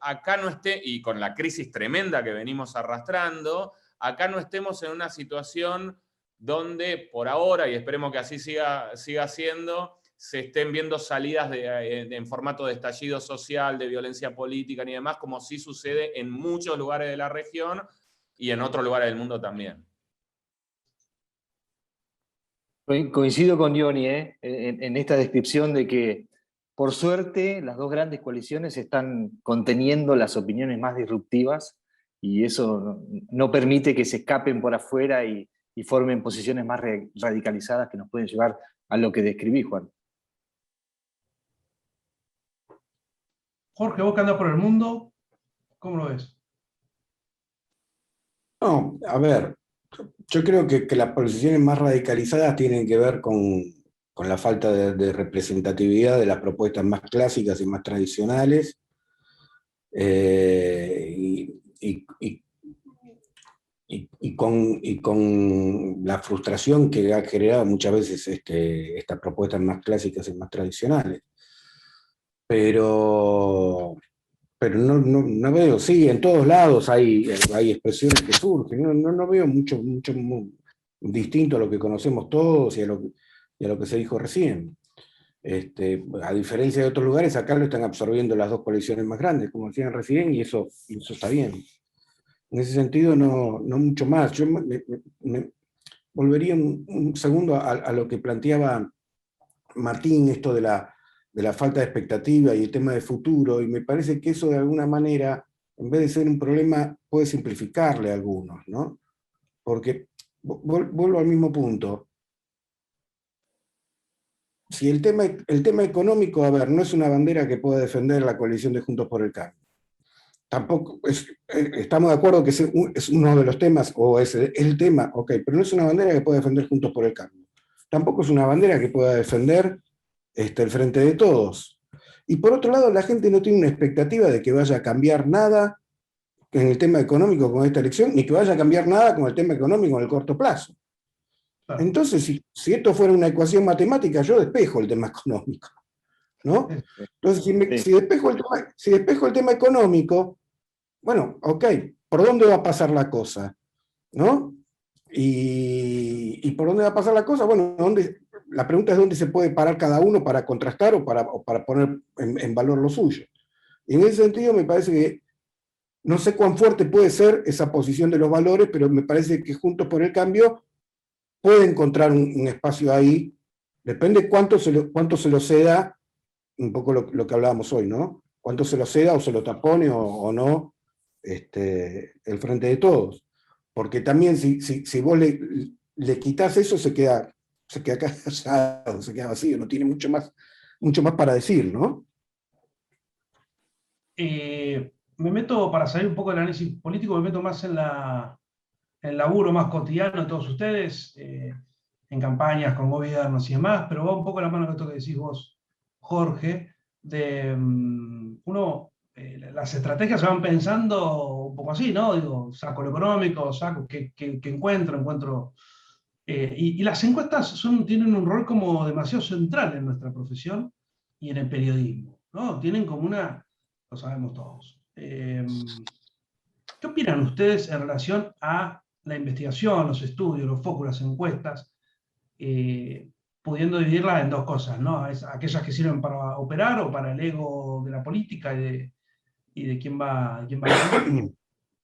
acá no esté, y con la crisis tremenda que venimos arrastrando, acá no estemos en una situación donde por ahora, y esperemos que así siga siendo, se estén viendo salidas en formato de estallido social, de violencia política ni demás, como sí sucede en muchos lugares de la región y en otros lugares del mundo también. Coincido con Johnny en esta descripción de que, por suerte, las dos grandes coaliciones están conteniendo las opiniones más disruptivas, y eso no permite que se escapen por afuera y formen posiciones más radicalizadas que nos pueden llevar a lo que describí, Juan. Jorge, vos que andás por el mundo, ¿cómo lo ves? No, a ver, yo creo que las posiciones más radicalizadas tienen que ver con la falta de representatividad de las propuestas más clásicas y más tradicionales, y con la frustración que ha generado muchas veces estas propuestas más clásicas y más tradicionales. Pero no veo, sí, en todos lados hay expresiones que surgen, no veo mucho distinto a lo que conocemos todos y a lo que se dijo recién. A diferencia de otros lugares, acá lo están absorbiendo las dos coaliciones más grandes, como decían recién, y eso está bien. En ese sentido, no mucho más. Yo me volvería un segundo a lo que planteaba Martín, esto de la falta de expectativa y el tema de futuro, y me parece que eso de alguna manera, en vez de ser un problema, puede simplificarle a algunos, ¿no? Porque, vuelvo al mismo punto, si el tema económico, a ver, no es una bandera que pueda defender la coalición de Juntos por el Cambio. Tampoco, estamos de acuerdo que es uno de los temas, o es el tema, ok, pero no es una bandera que pueda defender Juntos por el Cambio. Tampoco es una bandera que pueda defender el Frente de Todos. Y por otro lado, la gente no tiene una expectativa de que vaya a cambiar nada en el tema económico con esta elección, ni que vaya a cambiar nada con el tema económico en el corto plazo. Claro. Entonces, si esto fuera una ecuación matemática, yo despejo el tema económico, ¿no? Entonces, si despejo el tema económico, bueno, ok, ¿por dónde va a pasar la cosa? ¿No? ¿Y por dónde va a pasar la cosa? Bueno, la pregunta es dónde se puede parar cada uno para contrastar o para poner en valor lo suyo. Y en ese sentido me parece que No sé cuán fuerte puede ser esa posición de los valores, pero me parece que Juntos por el Cambio puede encontrar un espacio ahí. Depende cuánto se lo ceda, un poco lo que hablábamos hoy, ¿no? Cuánto se lo ceda o se lo tapone o no el Frente de Todos. Porque también si vos le quitas eso, se queda callado, se queda vacío, no tiene mucho más para decir, ¿no? Me meto, para salir un poco del análisis político, me meto más en el laburo más cotidiano de todos ustedes, en campañas con gobiernos y demás, pero va un poco la mano con esto que decís vos, Jorge, de las estrategias se van pensando un poco así, ¿no? Digo, saco lo económico, saco que encuentro. Y las encuestas tienen un rol como demasiado central en nuestra profesión y en el periodismo, ¿no? Tienen como lo sabemos todos. ¿Qué opinan ustedes en relación a la investigación, los estudios, los focos, las encuestas, pudiendo dividirlas en dos cosas, ¿no? Aquellas que sirven para operar o para el ego de la política y de quién va a ganar,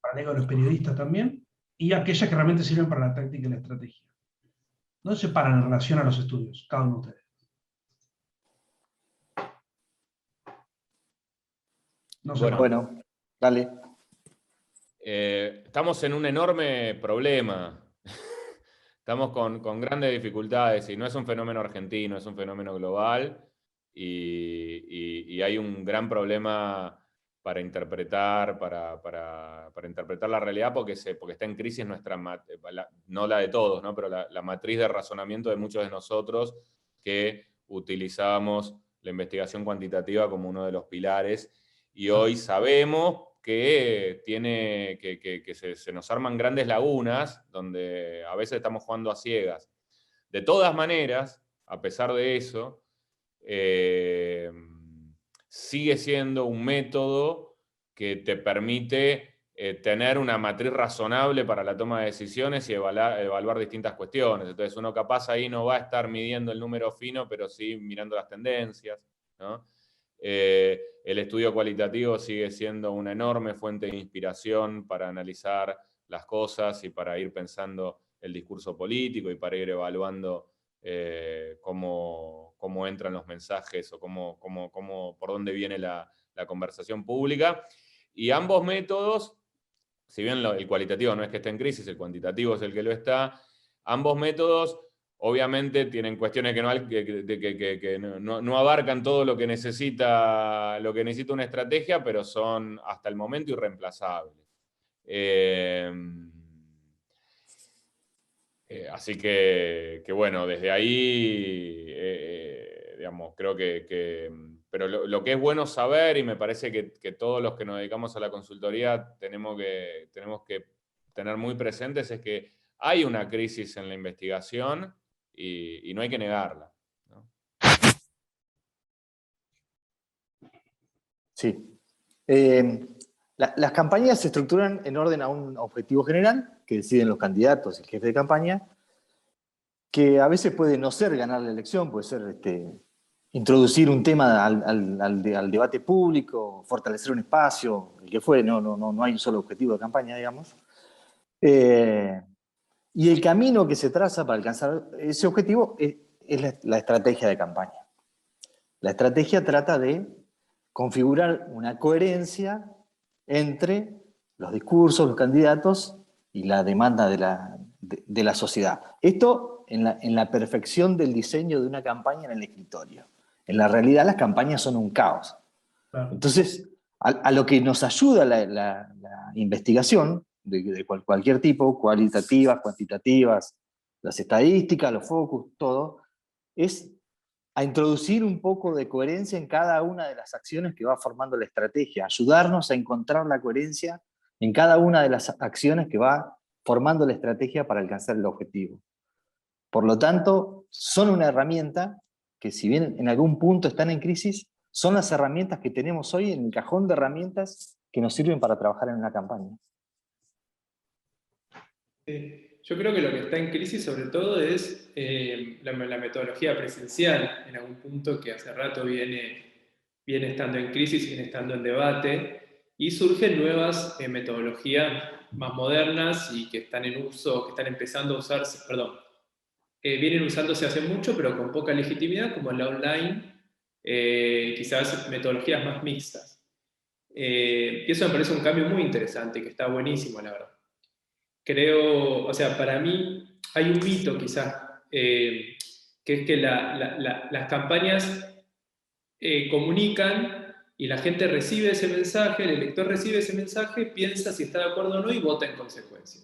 para el ego de los periodistas también, y aquellas que realmente sirven para la táctica y la estrategia? ¿Dónde se paran en relación a los estudios, cada uno de ustedes? No sé. Bueno, dale. Estamos en un enorme problema. Estamos con grandes dificultades y no es un fenómeno argentino, es un fenómeno global y hay un gran problema para interpretar, para interpretar la realidad porque está en crisis no la de todos, ¿no? Pero la matriz de razonamiento de muchos de nosotros que utilizábamos la investigación cuantitativa como uno de los pilares y hoy sabemos que se nos arman grandes lagunas donde a veces estamos jugando a ciegas. De todas maneras, a pesar de eso, sigue siendo un método que te permite tener una matriz razonable para la toma de decisiones y evaluar distintas cuestiones. Entonces uno capaz ahí no va a estar midiendo el número fino, pero sí mirando las tendencias, ¿no? El estudio cualitativo sigue siendo una enorme fuente de inspiración para analizar las cosas y para ir pensando el discurso político y para ir evaluando cómo entran los mensajes o por dónde viene la conversación pública. Y ambos métodos, si bien el cualitativo no es que esté en crisis, el cuantitativo es el que lo está, ambos métodos obviamente tienen cuestiones que no abarcan todo lo que necesita una estrategia, pero son hasta el momento irreemplazables. Así que bueno, desde ahí, digamos, creo pero lo que es bueno saber, y me parece que todos los que nos dedicamos a la consultoría tenemos que tener muy presentes, es que hay una crisis en la investigación y no hay que negarla, ¿no? Sí. Las campañas se estructuran en orden a un objetivo general que deciden los candidatos y el jefe de campaña, que a veces puede no ser ganar la elección, puede ser introducir un tema al debate público, fortalecer un espacio, el que fue, no hay un solo objetivo de campaña, digamos. Y el camino que se traza para alcanzar ese objetivo es la estrategia de campaña. La estrategia trata de configurar una coherencia entre los discursos, los candidatos y la demanda de la sociedad. Esto en la perfección del diseño de una campaña en el escritorio. En la realidad las campañas son un caos. Claro. Entonces, a lo que nos ayuda la investigación de cualquier tipo, cualitativas, cuantitativas, las estadísticas, los focus, todo, es a introducir un poco de coherencia en cada una de las acciones que va formando la estrategia, ayudarnos a encontrar la coherencia en cada una de las acciones que va formando la estrategia para alcanzar el objetivo. Por lo tanto, son una herramienta que, si bien en algún punto están en crisis, son las herramientas que tenemos hoy en el cajón de herramientas que nos sirven para trabajar en una campaña. Yo creo que lo que está en crisis sobre todo es la metodología presencial, en algún punto que hace rato viene estando en crisis, viene estando en debate. y surgen nuevas metodologías más modernas y que están en uso, que están empezando a usarse, vienen usándose hace mucho, pero con poca legitimidad, como la online, quizás metodologías más mixtas. Y eso me parece un cambio muy interesante, que está buenísimo, la verdad. Creo, o sea, para mí hay un mito quizás, que es que las campañas comunican y la gente recibe ese mensaje, el elector recibe ese mensaje, piensa si está de acuerdo o no y vota en consecuencia.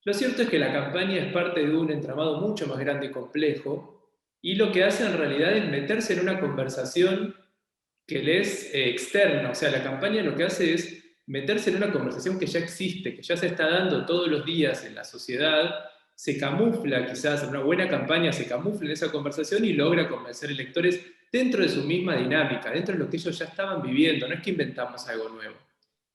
Lo cierto es que la campaña es parte de un entramado mucho más grande y complejo, y lo que hace en realidad es meterse en una conversación que le es externa. O sea, la campaña lo que hace es meterse en una conversación que ya existe, que ya se está dando todos los días en la sociedad, se camufla quizás, en una buena campaña se camufla en esa conversación y logra convencer electores dentro de su misma dinámica, dentro de lo que ellos ya estaban viviendo, no es que inventamos algo nuevo.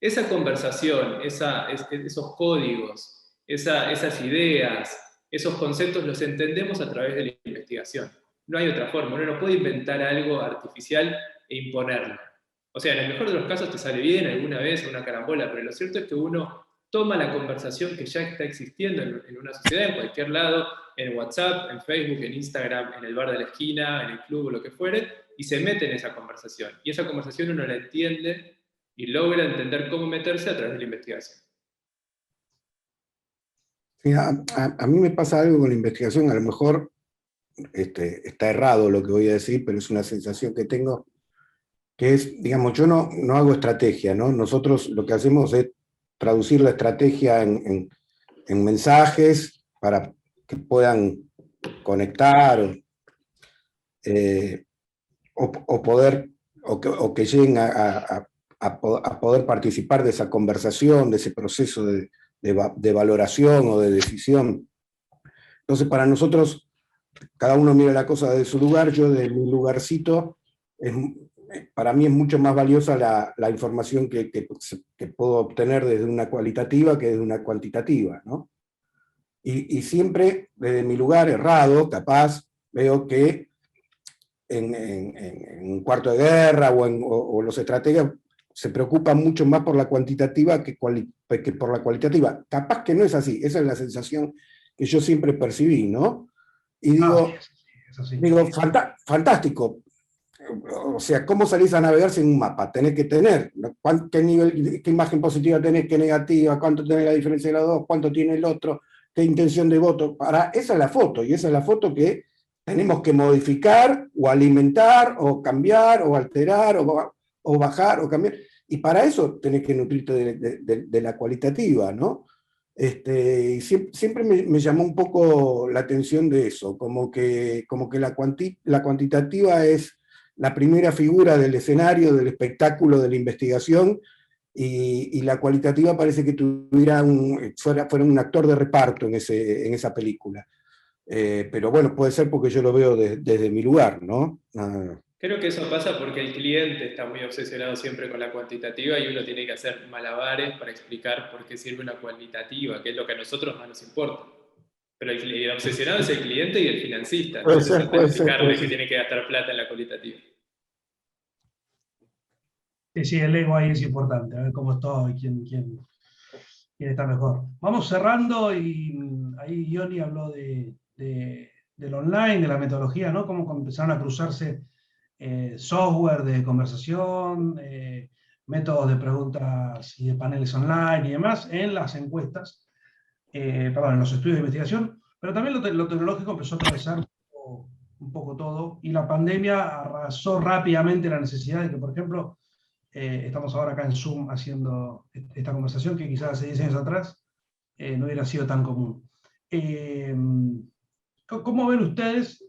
Esa conversación, esos códigos, esas ideas, esos conceptos los entendemos a través de la investigación. No hay otra forma, uno no puede inventar algo artificial e imponerlo. O sea, en el mejor de los casos te sale bien alguna vez una carambola, pero lo cierto es que uno toma la conversación que ya está existiendo en una sociedad, en cualquier lado, en WhatsApp, en Facebook, en Instagram, en el bar de la esquina, en el club o lo que fuere, y se mete en esa conversación. Y esa conversación uno la entiende y logra entender cómo meterse a través de la investigación. Sí, a mí me pasa algo con la investigación, a lo mejor está errado lo que voy a decir, pero es una sensación que tengo, que es, digamos, yo no hago estrategia, ¿no? Nosotros lo que hacemos es traducir la estrategia en mensajes para que puedan conectar o que lleguen a poder participar de esa conversación, de ese proceso de valoración o de decisión. Entonces, para nosotros, cada uno mira la cosa de su lugar. Yo, de mi lugarcito, para mí es mucho más valiosa la información que puedo obtener desde una cualitativa que desde una cuantitativa, ¿no? Y siempre, desde mi lugar, errado, capaz, veo que en un cuarto de guerra o los estrategas se preocupan mucho más por la cuantitativa que por la cualitativa. Capaz que no es así, esa es la sensación que yo siempre percibí, ¿no? Y digo, fantástico. O sea, ¿cómo salís a navegar sin un mapa? Tenés que tener qué imagen positiva tenés, qué negativa, cuánto tenés la diferencia de los dos, cuánto tiene el otro, qué intención de voto. Esa es la foto, y esa es la foto que tenemos que modificar, o alimentar, o cambiar, o alterar, o bajar, o cambiar. Y para eso tenés que nutrirte de la cualitativa, ¿no? Y siempre me llamó un poco la atención de eso, como que la cuantitativa es la primera figura del escenario, del espectáculo, de la investigación, y la cualitativa parece que fuera un actor de reparto en esa película. Pero bueno, puede ser porque yo lo veo desde mi lugar, ¿no? Creo que eso pasa porque el cliente está muy obsesionado siempre con la cuantitativa y uno tiene que hacer malabares para explicar por qué sirve una cualitativa, que es lo que a nosotros más nos importa. Pero el obsesionado es el cliente y el financista, entonces explicarle que tiene que gastar plata en la cualitativa. Sí, el ego ahí es importante, a ver cómo estoy, quién está mejor. Vamos cerrando, y ahí Ioni habló del online, de la metodología, ¿no? Cómo empezaron a cruzarse software de conversación, métodos de preguntas y de paneles online y demás en las encuestas, en los estudios de investigación, pero también lo tecnológico empezó a atravesar un poco todo, y la pandemia arrasó rápidamente la necesidad de que, por ejemplo, estamos ahora acá en Zoom haciendo esta conversación que quizás hace 10 años atrás no hubiera sido tan común. ¿Cómo ven ustedes,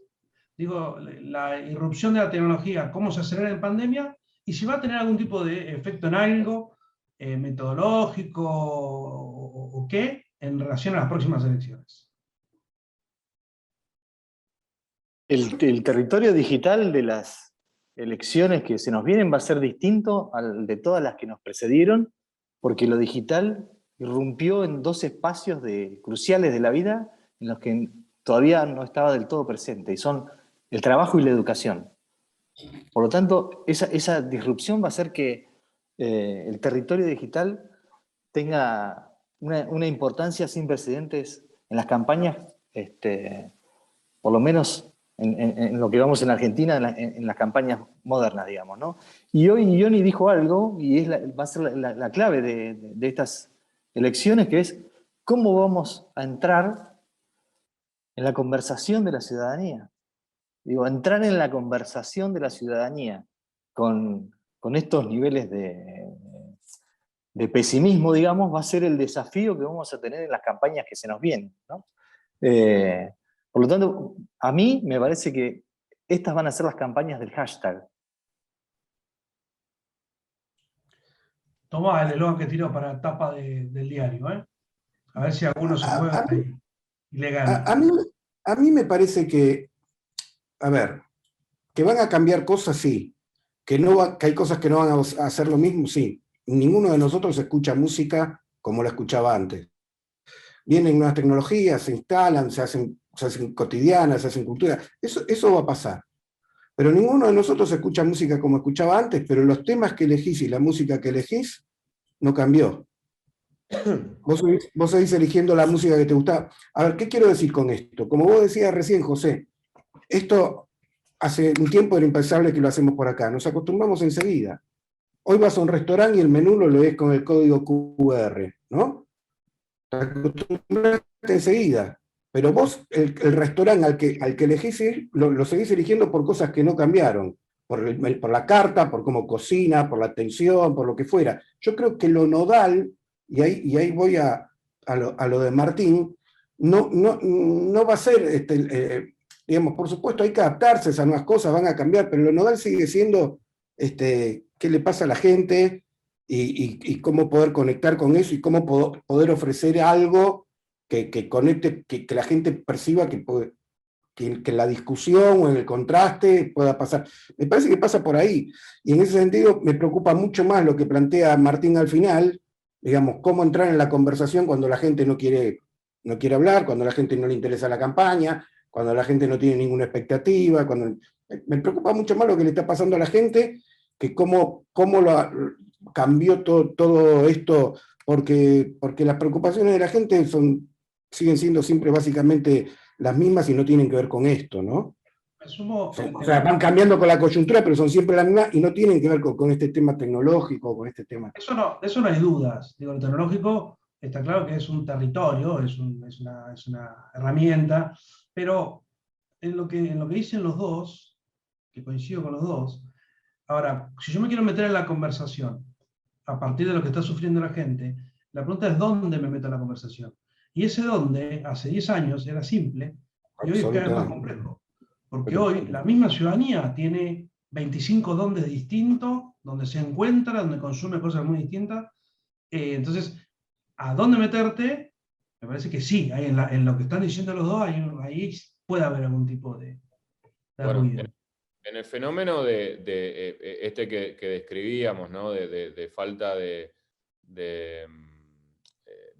digo, la irrupción de la tecnología, cómo se acelera en pandemia, y si va a tener algún tipo de efecto en algo metodológico o qué en relación a las próximas elecciones? El territorio digital de las elecciones que se nos vienen va a ser distinto al de todas las que nos precedieron, porque lo digital irrumpió en dos espacios cruciales de la vida en los que todavía no estaba del todo presente, y son el trabajo y la educación. Por lo tanto, esa disrupción va a hacer que el territorio digital tenga una importancia sin precedentes en las campañas, por lo menos en lo que vamos en Argentina, en las campañas modernas, digamos, ¿no? Y hoy Ioni dijo algo, y va a ser la clave de estas elecciones, que es cómo vamos a entrar en la conversación de la ciudadanía. Digo, entrar en la conversación de la ciudadanía con estos niveles de pesimismo, digamos, va a ser el desafío que vamos a tener en las campañas que se nos vienen, ¿no? Por lo tanto, a mí me parece que estas van a ser las campañas del hashtag. Tomá el elogio que tiró para tapa del diario, ¿eh? A ver si alguno se mueve y le gana. A mí me parece que, a ver, que van a cambiar cosas, sí. Que hay cosas que no van a hacer lo mismo, sí. Ninguno de nosotros escucha música como la escuchaba antes. Vienen nuevas tecnologías, se instalan, se hacen cotidianas, se hacen cultura. Eso va a pasar. Pero ninguno de nosotros escucha música como escuchaba antes, pero los temas que elegís y la música que elegís no cambió. Vos seguís eligiendo la música que te gusta. A ver, ¿qué quiero decir con esto? Como vos decías recién, José, esto hace un tiempo era impensable que lo hacemos por acá. Nos acostumbramos enseguida. Hoy vas a un restaurante y el menú lo lees con el código QR, ¿no? Te acostumbraste enseguida. Pero vos, el restaurante al que elegís ir, lo seguís eligiendo por cosas que no cambiaron. Por la carta, por cómo cocina, por la atención, por lo que fuera. Yo creo que lo nodal, y ahí voy a lo de Martín, no va a ser, digamos, por supuesto hay que adaptarse a esas nuevas cosas, van a cambiar, pero lo nodal sigue siendo qué le pasa a la gente y cómo poder conectar con eso y cómo poder ofrecer algo que conecte, que la gente perciba que la discusión o en el contraste pueda pasar. Me parece que pasa por ahí. Y en ese sentido me preocupa mucho más lo que plantea Martín al final, digamos, cómo entrar en la conversación cuando la gente no quiere hablar, cuando la gente no le interesa la campaña, cuando la gente no tiene ninguna expectativa. Me preocupa mucho más lo que le está pasando a la gente que cómo cambió todo esto, porque las preocupaciones de la gente siguen siendo siempre básicamente las mismas y no tienen que ver con esto, ¿no? O sea, van cambiando con la coyuntura, pero son siempre las mismas y no tienen que ver con este tema tecnológico, con este tema. De eso no hay dudas. Digo, lo tecnológico está claro que es un territorio, es una herramienta, pero en lo que dicen los dos, que coincido con los dos, ahora, si yo me quiero meter en la conversación, a partir de lo que está sufriendo la gente, la pregunta es ¿dónde me meto en la conversación? Y ese dónde, hace 10 años, era simple, y hoy es cada vez más complejo. Porque hoy la misma ciudadanía tiene 25 dóndes distintos, donde se encuentra, donde consume cosas muy distintas. Entonces, ¿a dónde meterte? Me parece que sí, en lo que están diciendo los dos, ahí puede haber algún tipo de ruido. En el fenómeno de que describíamos, ¿no? de falta de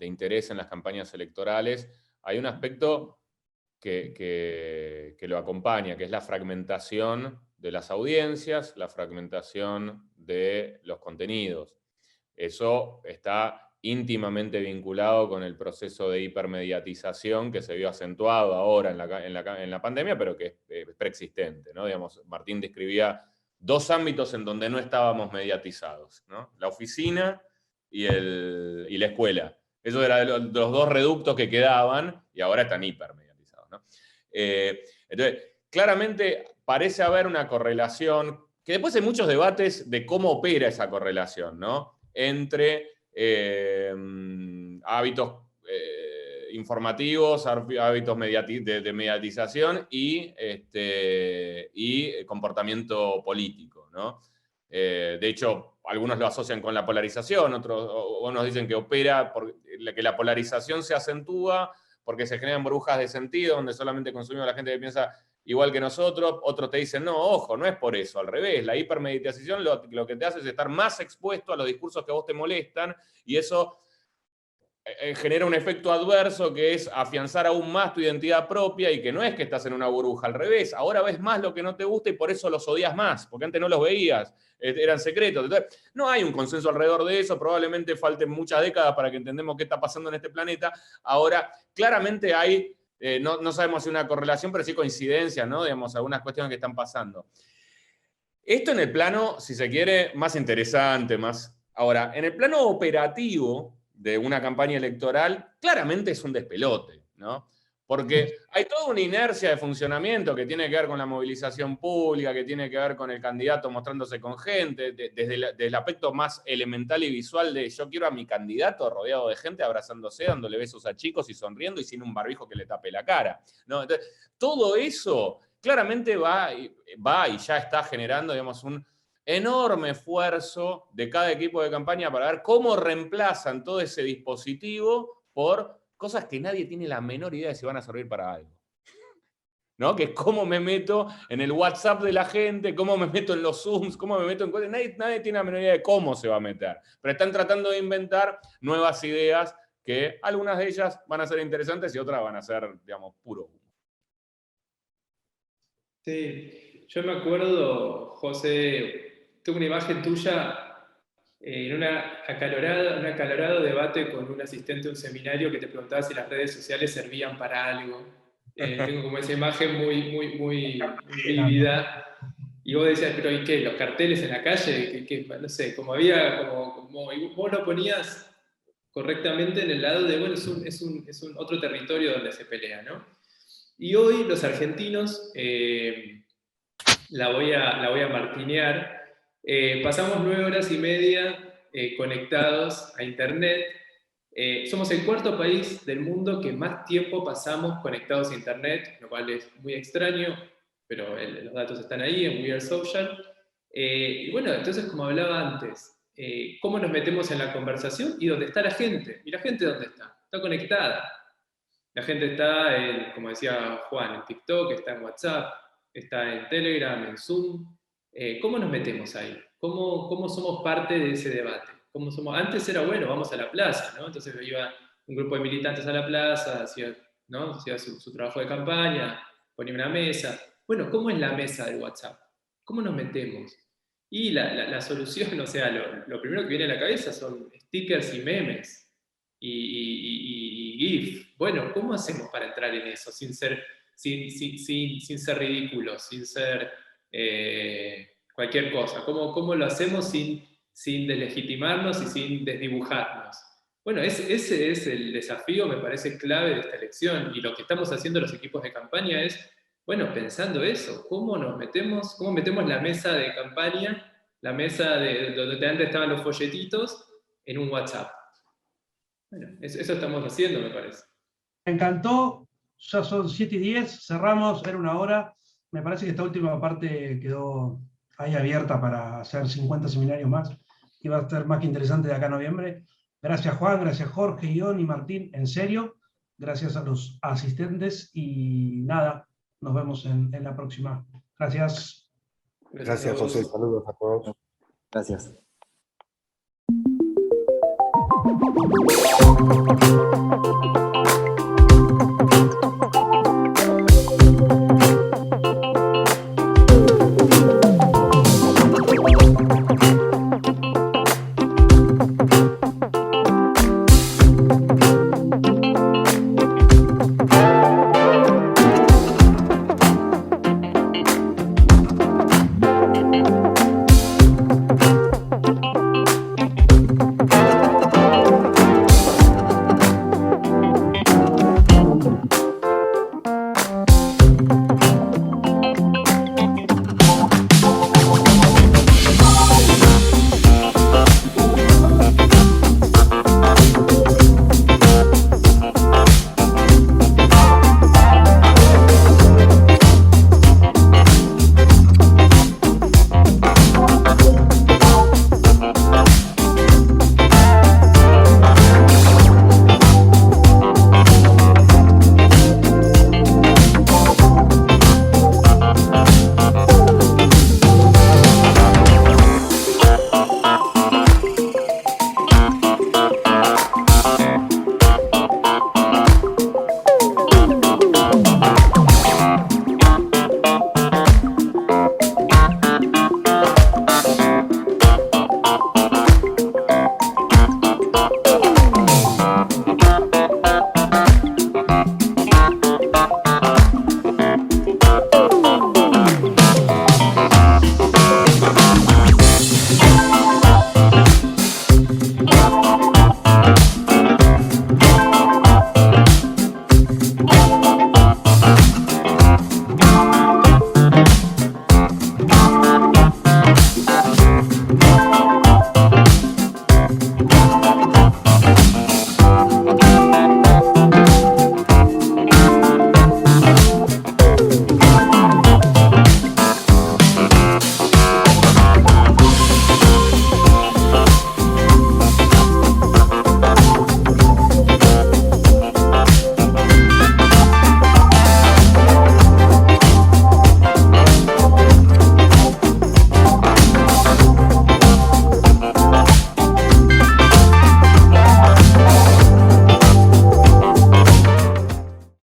interés en las campañas electorales, hay un aspecto que lo acompaña, que es la fragmentación de las audiencias, la fragmentación de los contenidos. Eso está íntimamente vinculado con el proceso de hipermediatización que se vio acentuado ahora en la pandemia, pero que es preexistente, ¿no? Digamos, Martín describía dos ámbitos en donde no estábamos mediatizados, ¿no? La oficina y la escuela. Eso era los dos reductos que quedaban y ahora están hipermediatizados, ¿no? Entonces, claramente parece haber una correlación, que después hay muchos debates de cómo opera esa correlación, ¿no? Entre hábitos informativos, hábitos de mediatización y comportamiento político, ¿no? De hecho, algunos lo asocian con la polarización, unos dicen que opera, que la polarización se acentúa porque se generan burbujas de sentido donde solamente consumimos la gente que piensa igual que nosotros. Otros te dicen, no, ojo, no es por eso, al revés. La hipermediatización lo que te hace es estar más expuesto a los discursos que a vos te molestan y eso genera un efecto adverso que es afianzar aún más tu identidad propia y que no es que estás en una burbuja, al revés. Ahora ves más lo que no te gusta y por eso los odias más, porque antes no los veías, eran secretos. Entonces, no hay un consenso alrededor de eso, probablemente falten muchas décadas para que entendamos qué está pasando en este planeta. Ahora, claramente hay, no sabemos si una correlación, pero sí coincidencia, ¿no? Digamos, algunas cuestiones que están pasando. Esto en el plano, si se quiere, más interesante, más... Ahora, en el plano operativo de una campaña electoral, claramente es un despelote, ¿no? Porque hay toda una inercia de funcionamiento que tiene que ver con la movilización pública, que tiene que ver con el candidato mostrándose con gente, desde el aspecto más elemental y visual de yo quiero a mi candidato rodeado de gente, abrazándose, dándole besos a chicos y sonriendo y sin un barbijo que le tape la cara, ¿no? Entonces, todo eso claramente va y ya está generando, digamos, un enorme esfuerzo de cada equipo de campaña para ver cómo reemplazan todo ese dispositivo por cosas que nadie tiene la menor idea de si van a servir para algo. ¿No? Que es cómo me meto en el WhatsApp de la gente, cómo me meto en los Zooms, cómo me meto en cosas. Nadie tiene la menor idea de cómo se va a meter. Pero están tratando de inventar nuevas ideas que algunas de ellas van a ser interesantes y otras van a ser, digamos, puro humo. Sí, yo me acuerdo, José, tuve una imagen tuya en un acalorado debate con un asistente de un seminario que te preguntaba si las redes sociales servían para algo. Tengo como esa imagen muy vívida. Y vos decías, pero ¿y qué? ¿Los carteles en la calle? No sé, como y vos lo ponías correctamente en el lado de, bueno, es un otro territorio donde se pelea, ¿no? Y hoy los argentinos, la voy a martinear, pasamos 9 horas y media conectados a Internet. Somos el 4.º país del mundo que más tiempo pasamos conectados a Internet, lo cual es muy extraño, pero los datos están ahí en We Are Social. Y bueno, entonces, como hablaba antes, ¿cómo nos metemos en la conversación? ¿Y dónde está la gente? ¿Y la gente dónde está? Está conectada. La gente está, como decía Juan, en TikTok, está en WhatsApp, está en Telegram, en Zoom. ¿Cómo nos metemos ahí? ¿Cómo somos parte de ese debate? Antes era, bueno, vamos a la plaza, ¿no? Entonces iba un grupo de militantes a la plaza, hacía su trabajo de campaña, ponía una mesa. Bueno, ¿cómo es la mesa del WhatsApp? ¿Cómo nos metemos? Y la solución, o sea, lo primero que viene a la cabeza son stickers y memes. Y GIF. Bueno, ¿cómo hacemos para entrar en eso sin ser ridículos, sin ser cualquier cosa? ¿Cómo lo hacemos sin deslegitimarnos y sin desdibujarnos? Bueno, ese es el desafío, me parece clave de esta elección. Y lo que estamos haciendo los equipos de campaña es, bueno, pensando eso, cómo metemos la mesa de campaña, la mesa donde antes estaban los folletitos, en un WhatsApp. Bueno, eso estamos haciendo, me parece. Me encantó, ya son 7:10, cerramos, era 1 hora. Me parece que esta última parte quedó ahí abierta para hacer 50 seminarios más, y va a estar más que interesante de acá a noviembre. Gracias Juan, gracias Jorge, Ion y Martín, en serio. Gracias a los asistentes y nada, nos vemos en la próxima. Gracias. Gracias José, saludos a todos. Gracias.